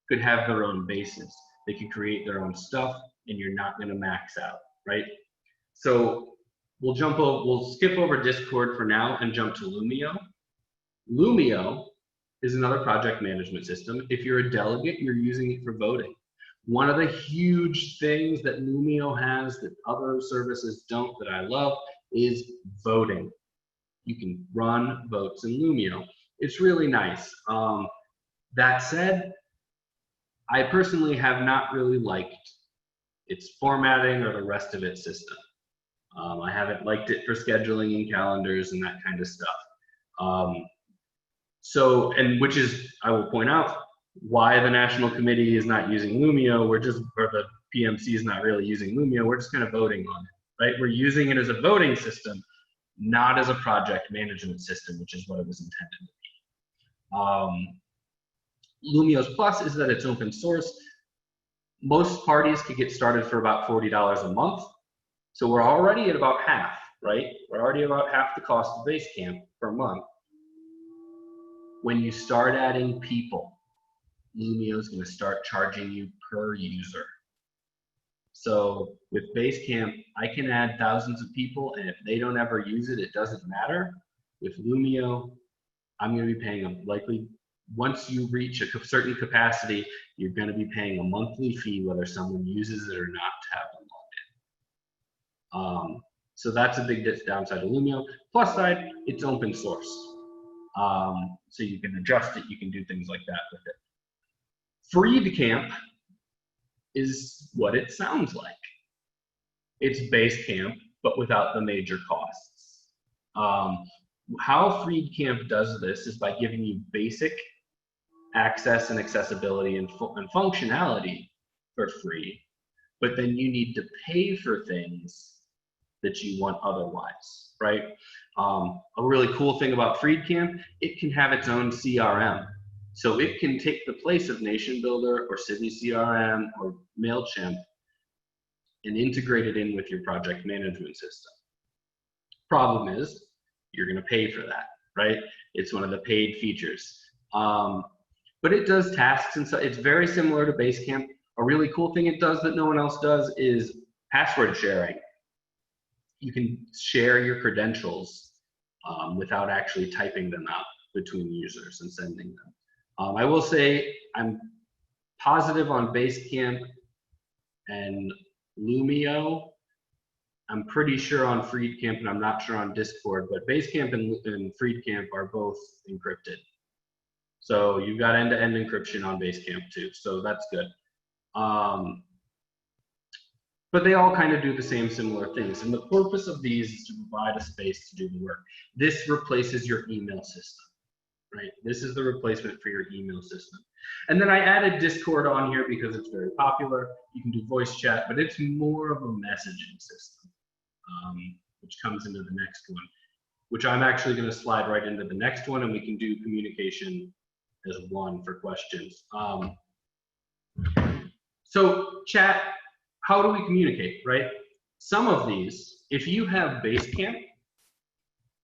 could have their own bases. They could create their own stuff and you're not gonna max out, right? So we'll skip over Discord for now and jump to Lumio. Lumio is another project management system. If you're a delegate, you're using it for voting. One of the huge things that Lumio has that other services don't, that I love, is voting. You can run votes in Lumio. It's really nice. That said, I personally have not really liked its formatting or the rest of its system. I haven't liked it for scheduling and calendars and that kind of stuff. Which is, I will point out, why the National Committee is not using Lumio. Or the PMC is not really using Lumio. We're just kind of voting on it, right? We're using it as a voting system, not as a project management system, which is what it was intended to be. Lumio's plus is that it's open source. Most parties could get started for about $40 a month. So we're already at about half, right? We're already about half the cost of Basecamp per month. When you start adding people, Lumio is going to start charging you per user. So with Basecamp, I can add thousands of people, and if they don't ever use it, it doesn't matter. With Lumio, I'm going to be paying them likely. Once you reach a certain capacity, you're going to be paying a monthly fee whether someone uses it or not to have them logged in. So that's a big downside of Lumio. Plus side, it's open source. So you can adjust it, you can do things like that with it. Freedcamp is what it sounds like. It's Basecamp, but without the major costs. How Freedcamp does this is by giving you basic access and accessibility and functionality for free, but then you need to pay for things that you want otherwise, right? A really cool thing about Freedcamp, it can have its own CRM. So it can take the place of Nation Builder or City CRM or MailChimp and integrate it in with your project management system. Problem is, you're gonna pay for that, right? It's one of the paid features. But it does tasks, and so it's very similar to Basecamp. A really cool thing it does that no one else does is password sharing. You can share your credentials without actually typing them out between users and sending them. I will say I'm positive on Basecamp and Lumio. I'm pretty sure on Freedcamp, and I'm not sure on Discord, but Basecamp and Freedcamp are both encrypted. So you've got end-to-end encryption on Basecamp too, so that's good. But they all kind of do the same similar things. And the purpose of these is to provide a space to do the work. This replaces your email system, right? This is the replacement for your email system. And then I added Discord on here because it's very popular. You can do voice chat, but it's more of a messaging system, which comes into the next one, which I'm actually going to slide right into the next one, and we can do communication as one for questions. So chat, how do we communicate, right? Some of these, if you have Basecamp,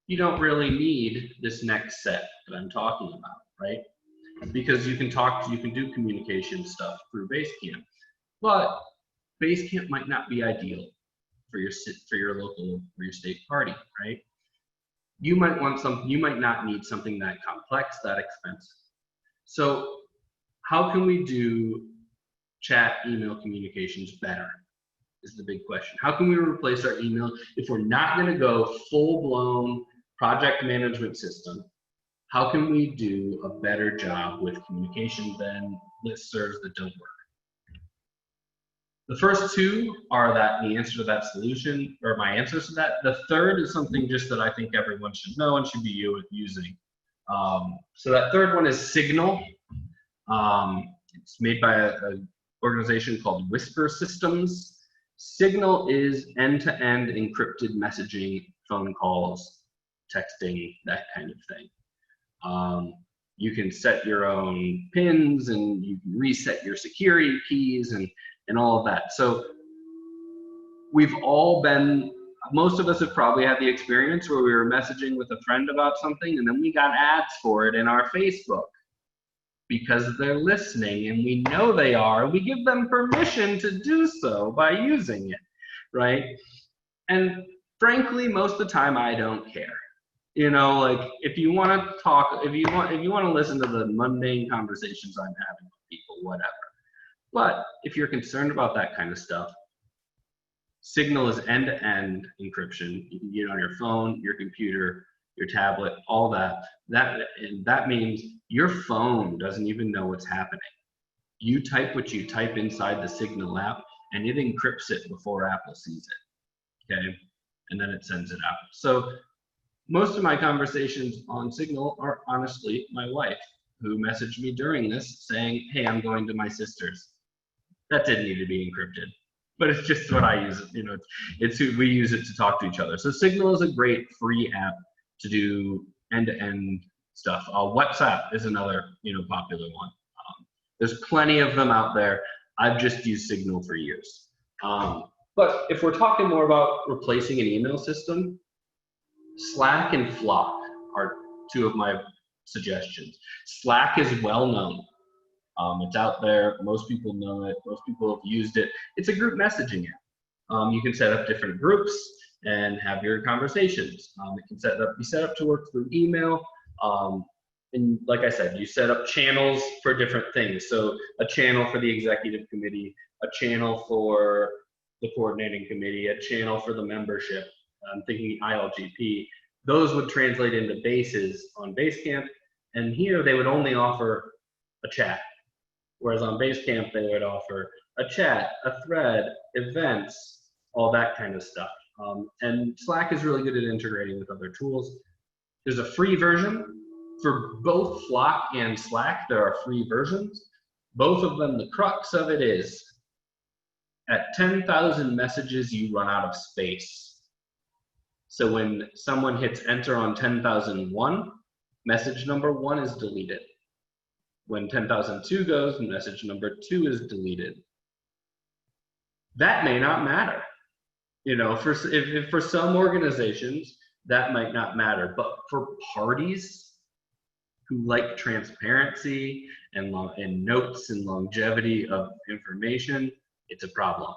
you don't really need this next set that I'm talking about, right? Because you can do communication stuff through Basecamp. But Basecamp might not be ideal for your local or your state party, right? You might not need something that complex, that expensive. So how can we do chat, email communications better is the big question. How can we replace our email if we're not going to go full-blown project management system? How can we do a better job with communication than listservs that don't work? The first two are the answer to that solution, or my answers to that. The third is something just that I think everyone should know and should be using. So that third one is Signal. It's made by an organization called Whisper Systems. Signal is end-to-end encrypted messaging, phone calls, texting, that kind of thing. You can set your own pins, and you can reset your security keys and all of that. So we've all been most of us have probably had the experience where we were messaging with a friend about something and then we got ads for it in our Facebook because they're listening and we know they are. We give them permission to do so by using it, right? And frankly, most of the time I don't care. You know, like if you want to talk, if you want to listen to the mundane conversations I'm having with people, whatever. But if you're concerned about that kind of stuff, Signal is end-to-end encryption. You can get it on your phone, your computer, your tablet, all that. That means your phone doesn't even know what's happening. You type what you type inside the Signal app, and it encrypts it before Apple sees it. Okay, and then it sends it out. So most of my conversations on Signal are honestly my wife, who messaged me during this saying, "Hey, I'm going to my sister's." That didn't need to be encrypted, but it's just what I use. You know, we use it to talk to each other. So Signal is a great free app to do end-to-end stuff. WhatsApp is another popular one. There's plenty of them out there. I've just used Signal for years. But if we're talking more about replacing an email system, Slack and Flock are two of my suggestions. Slack is well known. It's out there. Most people know it. Most people have used it. It's a group messaging app. You can set up different groups and have your conversations. It can be set up to work through email. And like I said, you set up channels for different things. So a channel for the executive committee, a channel for the coordinating committee, a channel for the membership. I'm thinking ILGP. Those would translate into bases on Basecamp. And here they would only offer a chat. Whereas on Basecamp, they would offer a chat, a thread, events, all that kind of stuff. And Slack is really good at integrating with other tools. There's a free version for both Flock and Slack. There are free versions. Both of them, the crux of it is at 10,000 messages, you run out of space. So when someone hits enter on 10,001, message number 1 is deleted. When 10,002 goes, message number 2 is deleted. That may not matter. For some organizations, that might not matter. But for parties who like transparency and notes and longevity of information, it's a problem.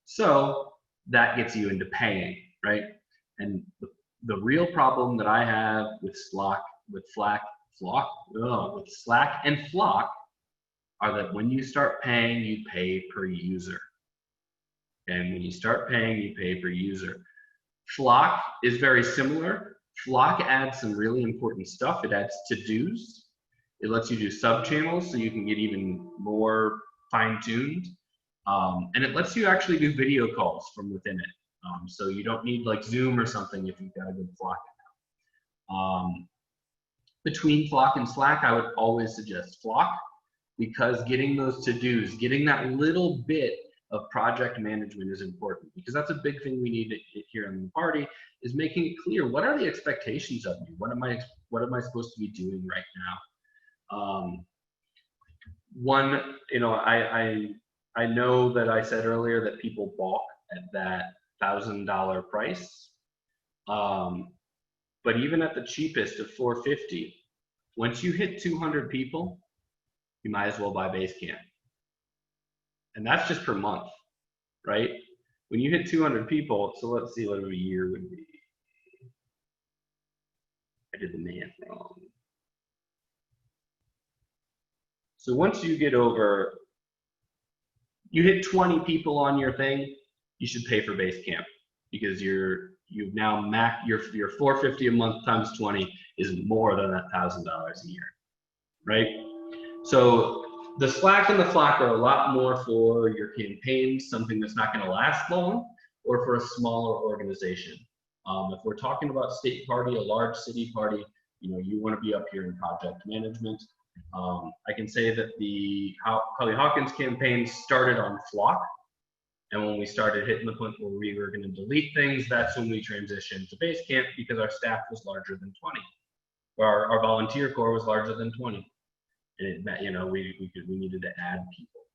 So that gets you into paying, right? And the real problem that I have with Slack and Flock are that when you start paying, you pay per user. And when you start paying, you pay per user. Flock is very similar. Flock adds some really important stuff. It adds to-dos. It lets you do sub-channels so you can get even more fine-tuned. And it lets you actually do video calls from within it. So you don't need like Zoom or something if you've got a good Flock account. Between Flock and Slack, I would always suggest Flock, because getting those to-dos, getting that little bit of project management is important, because that's a big thing we need to here in the party, is making it clear, what are the expectations of me? What am I supposed to be doing right now? I know that I said earlier that people balk at that $1,000 price. But even at the cheapest of $450, once you hit 200 people, you might as well buy Basecamp. And that's just per month, right? When you hit 200 people, so let's see what a year would be. I did the math wrong. So once you get over, you hit 20 people on your thing, you should pay for Basecamp, because you've now your $450 a month times 20 is more than that $1,000 a year, right? So the Slack and the Flock are a lot more for your campaigns, something that's not going to last long, or for a smaller organization. If we're talking about state party, a large city party, you want to be up here in project management. I can say that the Holly Hawkins campaign started on Flock. And when we started hitting the point where we were going to delete things, that's when we transitioned to Basecamp, because our staff was larger than 20. Or our volunteer corps was larger than 20. And we needed to add people.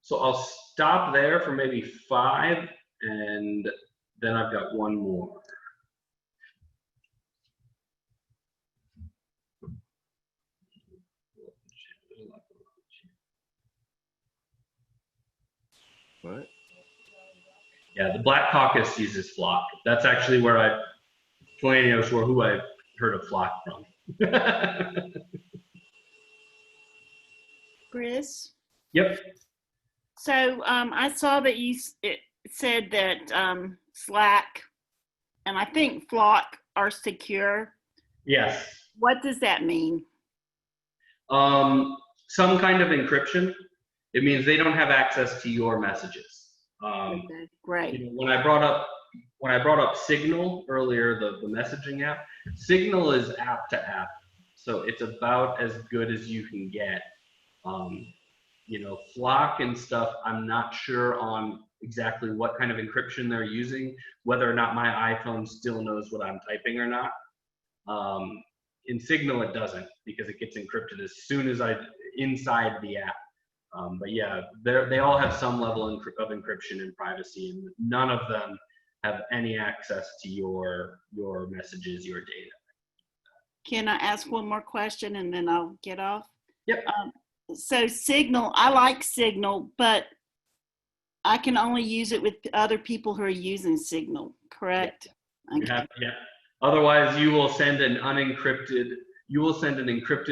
So I'll stop there for maybe 5, and then I've got one more. What? Yeah, the Black Caucus uses Flock. That's actually where Flaneos were who I heard of Flock from. Chris? Yep. So I saw that it said that Slack and I think Flock are secure. Yes. What does that mean? Some kind of encryption. It means they don't have access to your messages. Okay, great. You know, when I brought up Signal earlier, the messaging app, Signal is app to app, so it's about as good as you can get. You know, Flock and stuff, I'm not sure on exactly what kind of encryption they're using, whether or not my iPhone still knows what I'm typing or not. In Signal, it doesn't, because it gets encrypted as soon as inside the app. But yeah, they all have some level of encryption and privacy, and none of them have any access to your messages, your data. Can I ask one more question and then I'll get off? Yep. So Signal, I like Signal, but I can only use it with other people who are using Signal, correct? Okay. Yeah. Otherwise, you will send an encrypted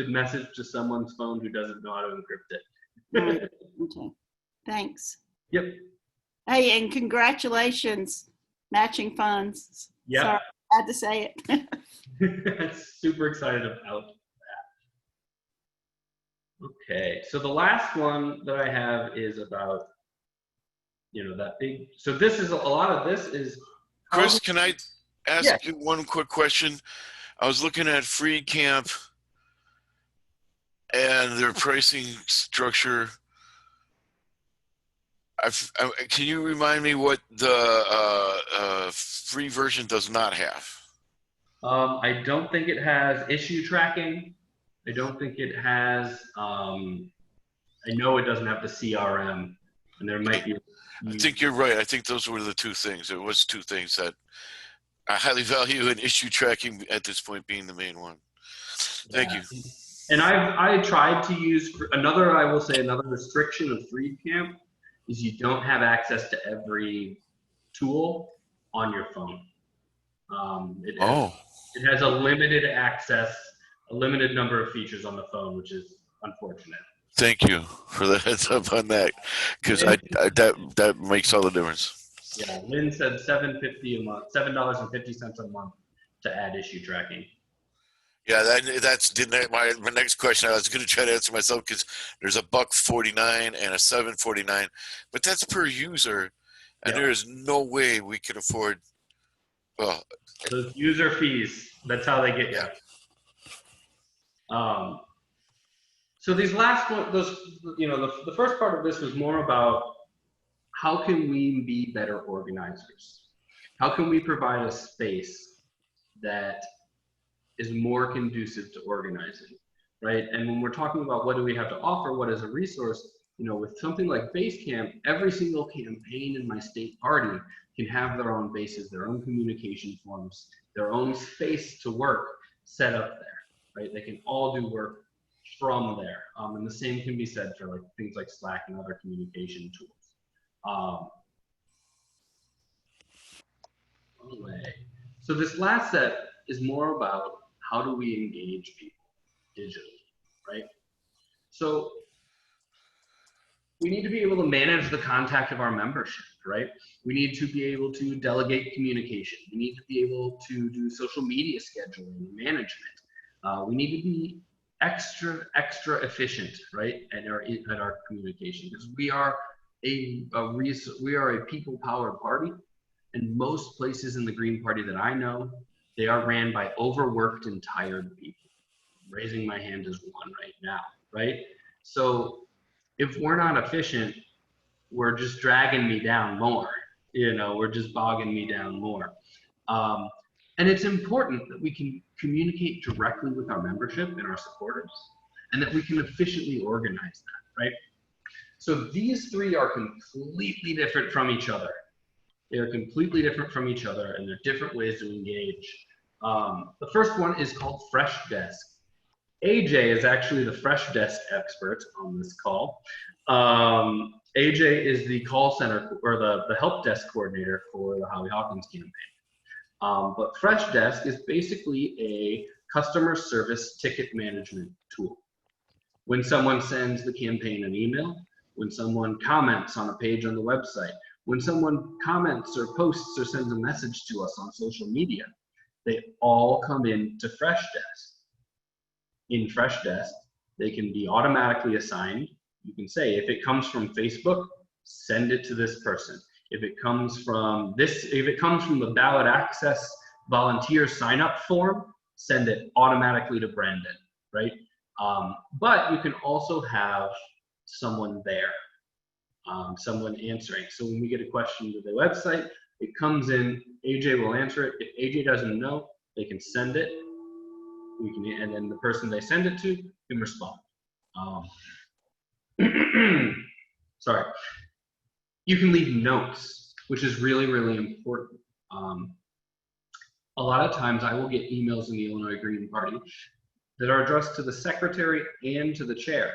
message to someone's phone who doesn't know how to encrypt it. Right. Okay. Thanks. Yep. Hey, and congratulations, matching funds. Yeah. Sorry, I had to say it. Super excited about that. Okay, so the last one that I have is about, you know, that big. So this is a lot of this is. Chris, can I ask Yeah. you one quick question? I was looking at Free Camp and their pricing structure. Can you remind me what the free version does not have? I don't think it has issue tracking. I don't think it has. I know it doesn't have the CRM, and there might be. I think you're right. I think those were the two things. There was two things that I highly value, and issue tracking at this point being the main one. Thank you. And I tried to use another. I will say another restriction of FreeCamp is you don't have access to every tool on your phone. It has a limited access, a limited number of features on the phone, which is unfortunate. Thank you for the heads up on that, because that makes all the difference. Yeah, Lynn said $7.50 a month, $7.50 a month to add issue tracking. Yeah, that's my next question. I was going to try to answer myself because there's a $1.49 and a $7.49, but that's per user, and there is no way we can afford. Well, those user fees, that's how they get you. So these last one, the first part of this was more about how can we be better organizers? How can we provide a space that is more conducive to organizing, right? And when we're talking about what do we have to offer, what is a resource, with something like Basecamp, every single campaign in my state party can have their own bases, their own communication forms, their own space to work set up there, right? They can all do work from there. And the same can be said for things like Slack and other communication tools. So this last set is more about how do we engage people digitally, right? So we need to be able to manage the contact of our membership, right? We need to be able to delegate communication. We need to be able to do social media scheduling and management. We need to be extra efficient, right, at our communication, because we are a people-powered party, and most places in the Green Party that I know, they are ran by overworked and tired people. I'm raising my hand as one right now, right? So if we're not efficient, we're just dragging me down more. We're just bogging me down more. And it's important that we can communicate directly with our membership and our supporters, and that we can efficiently organize that, right? So these three are completely different from each other. They are completely different from each other, and they're different ways to engage. The first one is called Fresh Desk. AJ is actually the Fresh Desk expert on this call. AJ is the call center or the help desk coordinator for the Howie Hawkins campaign. But Fresh Desk is basically a customer service ticket management tool. When someone sends the campaign an email, when someone comments on a page on the website, when someone comments or posts or sends a message to us on social media, they all come into Fresh Desk. In Fresh Desk, they can be automatically assigned. You can say, if it comes from Facebook, send it to this person. If it comes from the ballot access volunteer sign up form, send it automatically to Brandon, right? But you can also have someone there, someone answering. So when we get a question to the website, it comes in, AJ will answer it. If AJ doesn't know, they can send it. And then the person they send it to can respond. Sorry. You can leave notes, which is really, really important. A lot of times I will get emails in the Illinois Green Party that are addressed to the secretary and to the chair,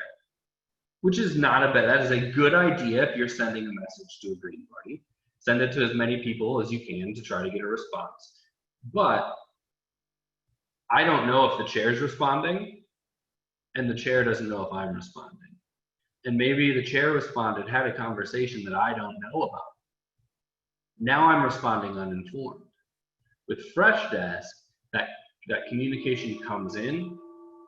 which is not a bad, that is a good idea if you're sending a message to a Green Party. Send it to as many people as you can to try to get a response. But I don't know if the chair's responding, and the chair doesn't know if I'm responding. And maybe the chair responded, had a conversation that I don't know about. Now I'm responding uninformed. With Fresh Desk, that communication comes in.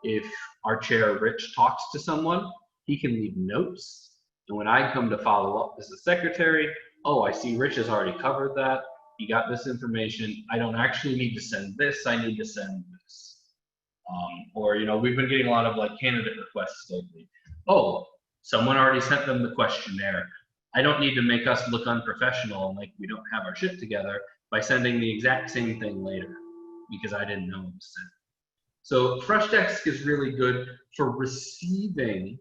If our chair, Rich, talks to someone, he can leave notes. And when I come to follow up as the secretary, oh, I see Rich has already covered that. He got this information. I don't actually need to send this. I need to send this. Or, you know, we've been getting a lot of like candidate requests lately. Oh, someone already sent them the questionnaire. I don't need to make us look unprofessional and like we don't have our shit together by sending the exact same thing later because I didn't know it was sent. So Fresh Desk is really good for receiving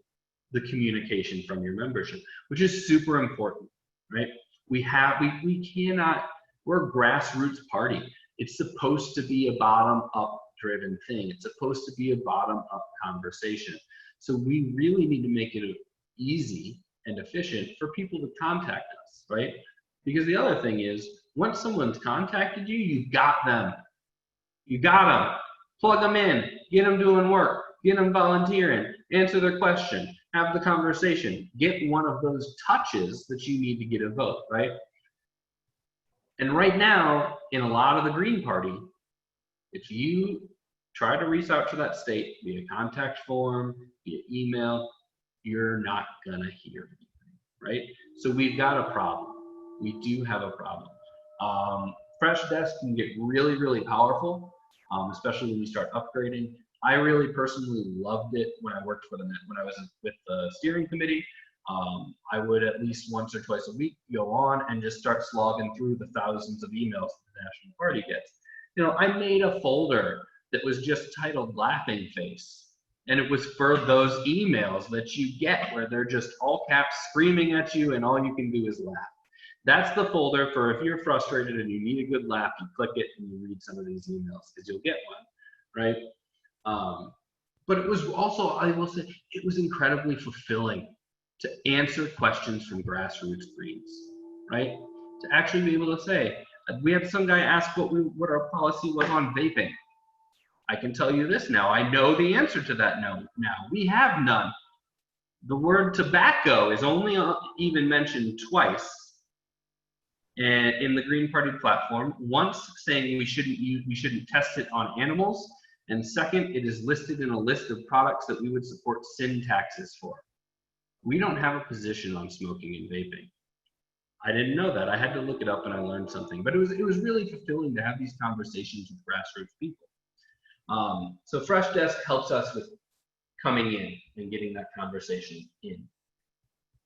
the communication from your membership, which is super important, right? We cannot, we're a grassroots party. It's supposed to be a bottom-up driven thing. It's supposed to be a bottom-up conversation. So we really need to make it easy and efficient for people to contact us, right? Because the other thing is, once someone's contacted you, you've got them. You got them. Plug them in. Get them doing work. Get them volunteering. Answer their question. Have the conversation. Get one of those touches that you need to get a vote, right? And right now, in a lot of the Green Party, if you try to reach out to that state via contact form, via email, you're not gonna hear anything, right? So we've got a problem. We do have a problem. Fresh Desk can get really, really powerful, especially when you start upgrading. I really personally loved it when I worked for when I was with the steering committee. I would at least once or twice a week go on and just start slogging through the thousands of emails that the National Party gets. You know, I made a folder that was just titled Laughing Face. And it was for those emails that you get where they're just all caps screaming at you and all you can do is laugh. That's the folder for if you're frustrated and you need a good laugh, you click it and you read some of these emails because you'll get one, right? But it was also, I will say, it was incredibly fulfilling to answer questions from grassroots Greens, right? To actually be able to say, we had some guy ask what our policy was on vaping. I can tell you this now. I know the answer to that now. We have none. The word tobacco is only even mentioned twice in the Green Party platform. Once saying we shouldn't test it on animals, and second, it is listed in a list of products that we would support sin taxes for. We don't have a position on smoking and vaping. I didn't know that. I had to look it up and I learned something. But it was really fulfilling to have these conversations with grassroots people. So Fresh Desk helps us with coming in and getting that conversation in.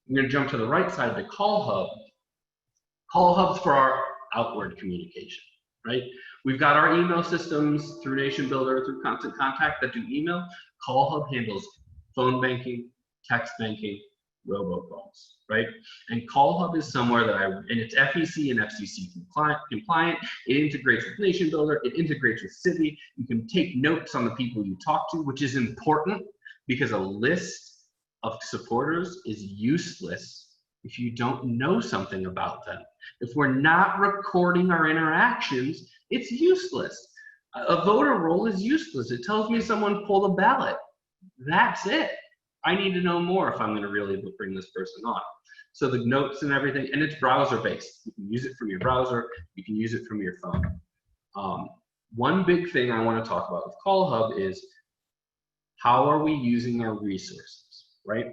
I'm going to jump to the right side to Call Hub. Call Hub's for our outward communication, right? We've got our email systems through Nation Builder, through Constant Contact that do email. Call Hub handles phone banking, text banking, robocalls, right? And Call Hub is somewhere that and it's FEC and FCC compliant. It integrates with Nation Builder. It integrates with Civi. You can take notes on the people you talk to, which is important because a list of supporters is useless if you don't know something about them. If we're not recording our interactions, it's useless. A voter roll is useless. It tells me someone pulled a ballot. That's it. I need to know more if I'm going to really bring this person on. So the notes and everything, and it's browser-based. You can use it from your browser. You can use it from your phone. One big thing I want to talk about with Call Hub is how are we using our resources, right?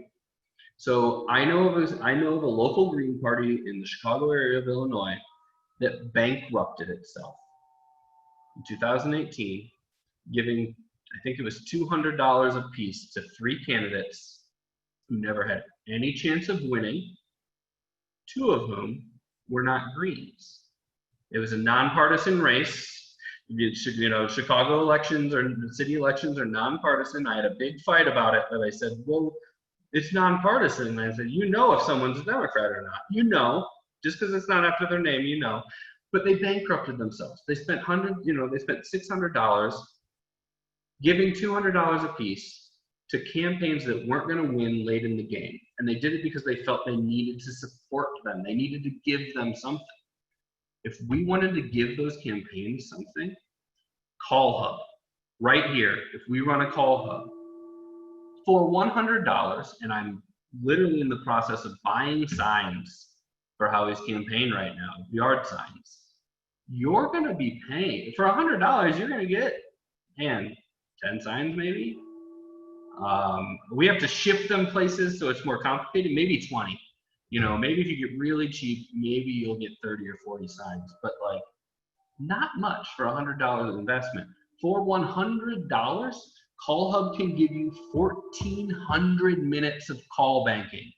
So I know of a local Green Party in the Chicago area of Illinois that bankrupted itself in 2018, giving, I think it was $200 a piece to 3 candidates who never had any chance of winning, 2 of whom were not Greens. It was a nonpartisan race. You know, Chicago elections or city elections are nonpartisan. I had a big fight about it, but I said, well, it's nonpartisan. And I said, you know if someone's a Democrat or not. You know, just because it's not after their name, you know. But they bankrupted themselves. They spent they spent $600 giving $200 a piece to campaigns that weren't going to win late in the game. And they did it because they felt they needed to support them. They needed to give them something. If we wanted to give those campaigns something, Call Hub, right here, if we run a Call Hub for $100, and I'm literally in the process of buying signs for Howie's campaign right now, yard signs, you're going to be paying, for $100, you're going to get, 10 signs maybe. We have to ship them places, so it's more complicated, maybe 20. You know, maybe if you get really cheap, maybe you'll get 30 or 40 signs, but like not much for $100 investment. For $100, Call Hub can give you 1,400 minutes of call banking,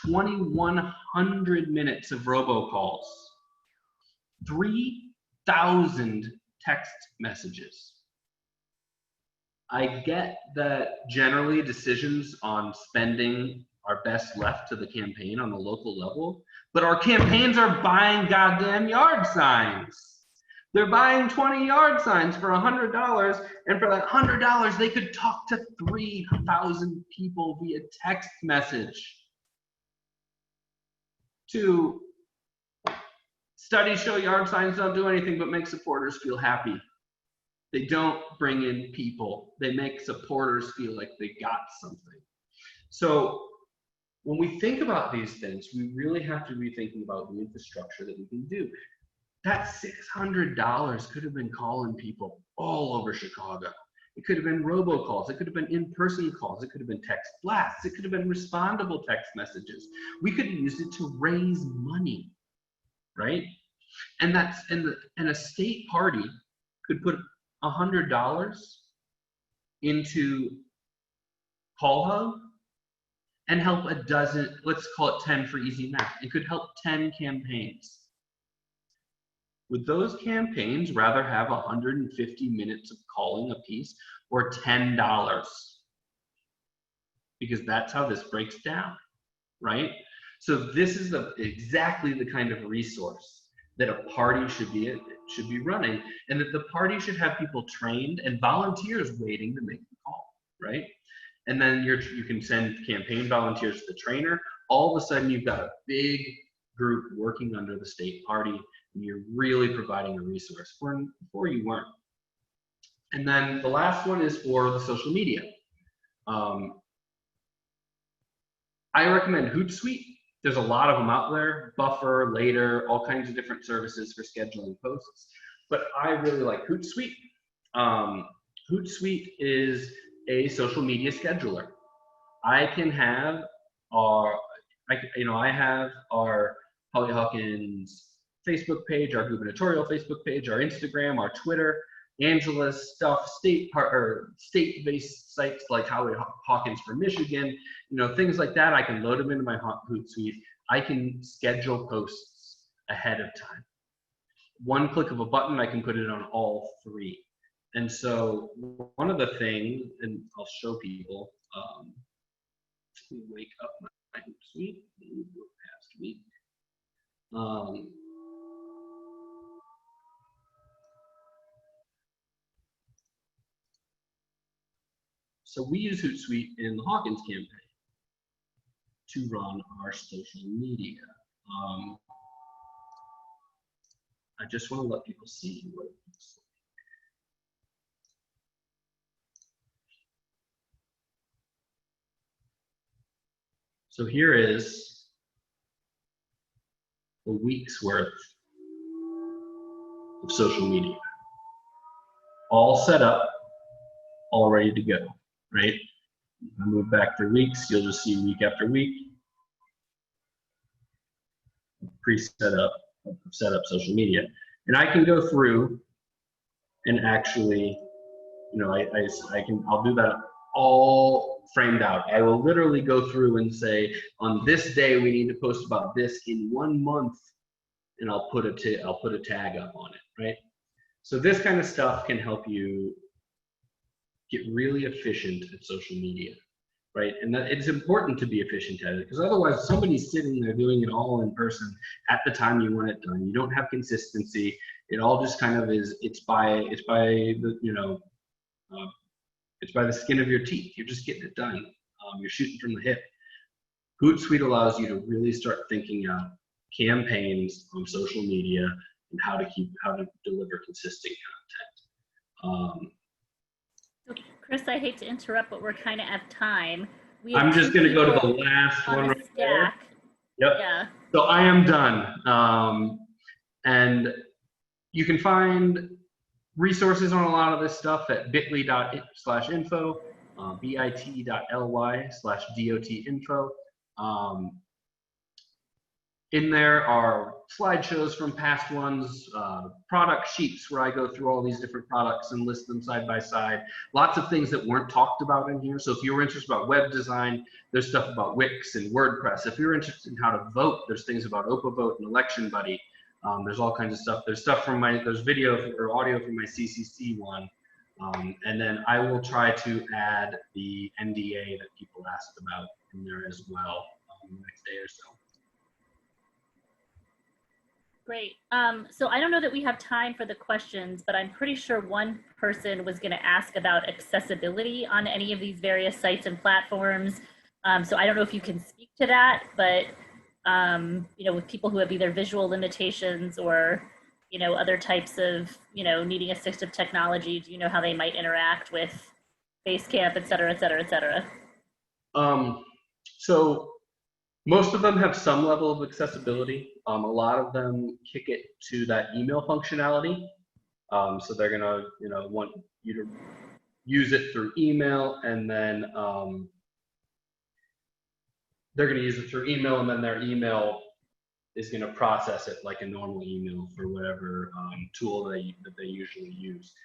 2,100 minutes of robocalls, 3,000 text messages. I get that generally decisions on spending are best left to the campaign on the local level, but our campaigns are buying goddamn yard signs. They're buying 20 yard signs for $100, and for that $100, they could talk to 3,000 people via text message. Studies show yard signs don't do anything but make supporters feel happy. They don't bring in people. They make supporters feel like they got something. So when we think about these things, we really have to be thinking about the infrastructure that we can do. That $600 could have been calling people all over Chicago. It could have been robocalls. It could have been in-person calls. It could have been text blasts. It could have been respondable text messages. We could have used it to raise money, right? And a state party could put $100 into Call Hub and help a dozen, let's call it 10 for easy math. It could help 10 campaigns. Would those campaigns rather have 150 minutes of calling a piece or $10? Because that's how this breaks down, right? So this is exactly the kind of resource that a party should be running, and that the party should have people trained and volunteers waiting to make the call, right? And then you can send campaign volunteers to the trainer. All of a sudden, you've got a big group working under the state party, and you're really providing a resource before you weren't. And then the last one is for the social media. I recommend Hootsuite. There's a lot of them out there, Buffer, Later, all kinds of different services for scheduling posts. But I really like Hootsuite. Hootsuite is a social media scheduler. I have our Holly Hawkins Facebook page, our gubernatorial Facebook page, our Instagram, our Twitter, Angela's stuff, state-based sites like Holly Hawkins for Michigan, things like that. I can load them into my Hootsuite. I can schedule posts ahead of time. One click of a button, I can put it on all 3. And so one of the things, and I'll show people, me wake up my Hootsuite. Go past week. So we use Hootsuite in the Hawkins campaign to run our social media. I just want to let people see what it looks like. So here is a week's worth of social media, all set up, all ready to go, right? I move back 3 weeks, you'll just see week after week, pre-set up, set up social media. And I can go through and actually, you know, I'll do that all framed out. I will literally go through and say, on this day, we need to post about this in 1 month, and I'll put a tag up on it, right? So this kind of stuff can help you get really efficient at social media, right? And that it's important to be efficient at it, because otherwise somebody's sitting there doing it all in person at the time you want it done. You don't have consistency. It all just kind of is, it's by the, you know, it's by the skin of your teeth. You're just getting it done. You're shooting from the hip. Hootsuite allows you to really start thinking out campaigns on social media and how to deliver consistent content. So, Chris, I hate to interrupt, but we're kind of out of time. I'm just going to go to the last one right there. Yep. Yeah. So I am done. And you can find resources on a lot of this stuff at bit.ly/info, bit.ly/dot-info. In there are slideshows from past ones, product sheets where I go through all these different products and list them side by side. Lots of things that weren't talked about in here. So if you were interested about web design, there's stuff about Wix and WordPress. If you're interested in how to vote, there's things about OpaVote and Election Buddy. There's all kinds of stuff. There's stuff from there's video or audio from my CCC one. And then I will try to add the NDA that people asked about in there as well the next day or so. Great. So I don't know that we have time for the questions, but I'm pretty sure one person was going to ask about accessibility on any of these various sites and platforms. So I don't know if you can speak to that, but you know, with people who have either visual limitations or, you know, other types of, you know, needing assistive technology, do you know how they might interact with Basecamp, et cetera, et cetera, et cetera? So most of them have some level of accessibility. A lot of them kick it to that email functionality. So they're gonna, you know, want you to use it through email, and then they're gonna use it through email, and then their email is gonna process it like a normal email for whatever tool that they usually use.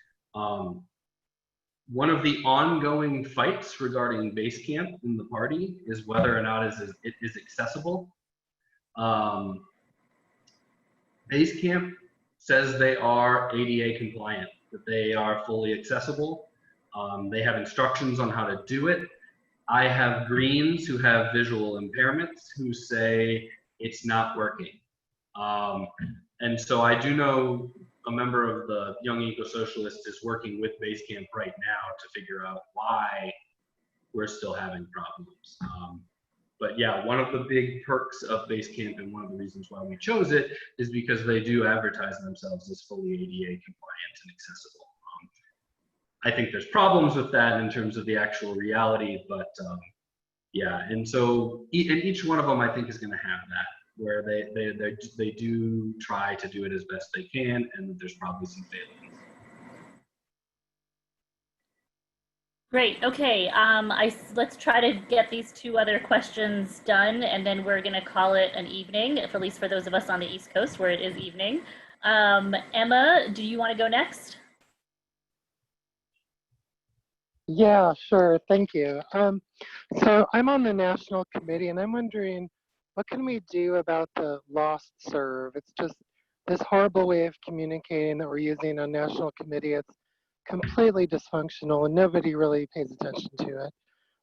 One of the ongoing fights regarding Basecamp in the party is whether or not it is accessible. Basecamp says they are ADA compliant, that they are fully accessible. They have instructions on how to do it. I have greens who have visual impairments who say it's not working. And so I do know a member of the Young Eco-Socialists is working with Basecamp right now to figure out why we're still having problems. But yeah, one of the big perks of Basecamp and one of the reasons why we chose it is because they do advertise themselves as fully ADA compliant and accessible. I think there's problems with that in terms of the actual reality, but yeah, and so each one of them I think is going to have that, where they do try to do it as best they can, and there's probably some failings. Great. Okay. Let's try to get these two other questions done, and then we're going to call it an evening, at least for those of us on the East Coast where it is evening. Emma, do you want to go next? Yeah, sure. Thank you. So I'm on the national committee, and I'm wondering, what can we do about the lost serve? It's just this horrible way of communicating that we're using on national committee. It's completely dysfunctional, and nobody really pays attention to it.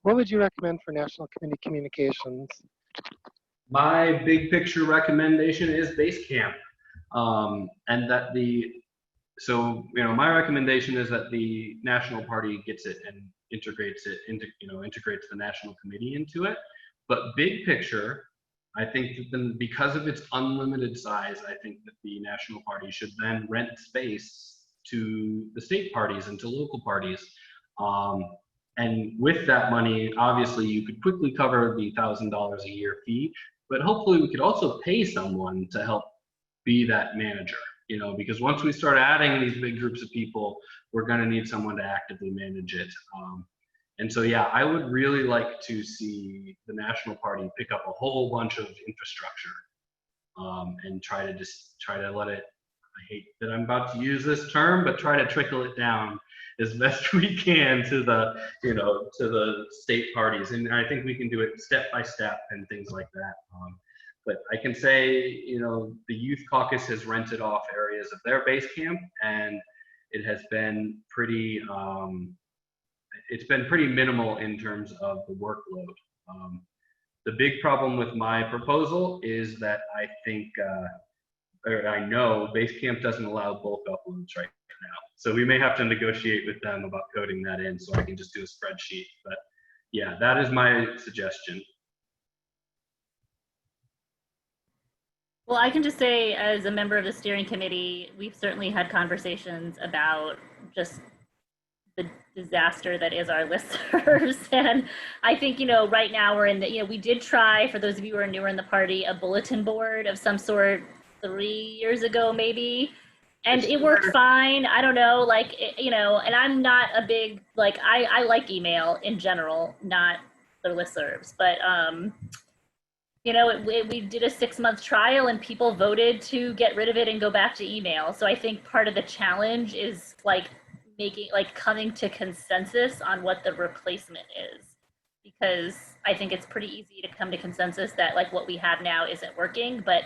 what would you recommend for national committee communications? My big picture recommendation is Basecamp. And that my recommendation is that the national party gets it and integrates it into, integrates the national committee into it. But big picture, I think that then, because of its unlimited size, I think that the national party should then rent space to the state parties and to local parties. And with that money, obviously, you could quickly cover the $1,000 a year fee, but hopefully we could also pay someone to help be that manager, because once we start adding these big groups of people, we're going to need someone to actively manage it. And so, yeah, I would really like to see the national party pick up a whole bunch of infrastructure and try to let it, I hate that I'm about to use this term, but try to trickle it down as best we can to the, to the state parties. And I think we can do it step by step and things like that. But I can say, the Youth Caucus has rented off areas of their base camp, and it has been pretty, it's been pretty minimal in terms of the workload. The big problem with my proposal is that I think, or I know Basecamp doesn't allow bulk uploads right now. So we may have to negotiate with them about coding that in so I can just do a spreadsheet. But yeah, that is my suggestion. Well, I can just say, as a member of the steering committee, we've certainly had conversations about just the disaster that is our listservs. And I think, right now we're in the, we did try, for those of you who are newer in the party, a bulletin board of some sort 3 years ago, maybe. And it worked fine. I don't know, and I'm not a big, I like email in general, not the listservs, but, we did a 6-month trial and people voted to get rid of it and go back to email. So I think part of the challenge is coming to consensus on what the replacement is, because I think it's pretty easy to come to consensus that what we have now isn't working, but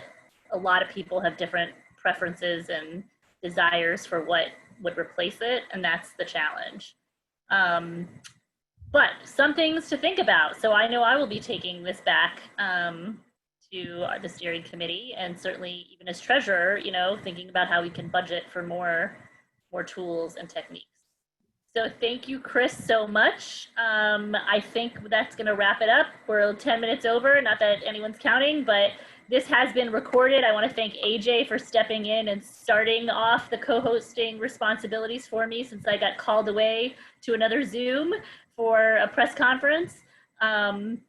a lot of people have different preferences and desires for what would replace it, and that's the challenge. But some things to think about. So I know I will be taking this back to the steering committee, and certainly even as treasurer, thinking about how we can budget for more tools and techniques. So thank you, Chris, so much. I think that's going to wrap it up. We're 10 minutes over, not that anyone's counting, but this has been recorded. I want to thank AJ for stepping in and starting off the co-hosting responsibilities for me, since I got called away to another Zoom for a press conference. And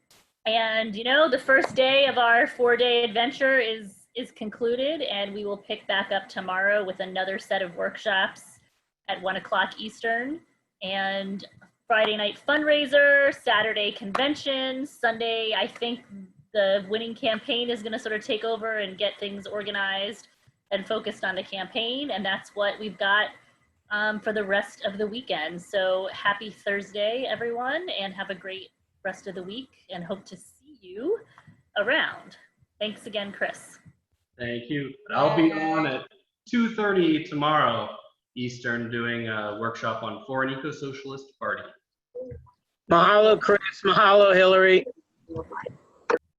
the first day of our 4-day adventure is concluded, and we will pick back up tomorrow with another set of workshops at 1 o'clock Eastern, and Friday night fundraiser, Saturday convention, Sunday, I think the winning campaign is going to sort of take over and get things organized and focused on the campaign. And that's what we've got for the rest of the weekend. So happy Thursday, everyone, and have a great rest of the week, and hope to see you around. Thanks again, Chris. Thank you. I'll be on at 2:30 tomorrow Eastern doing a workshop on Foreign Eco-Socialist Party. Mahalo, Chris. Mahalo, Hillary.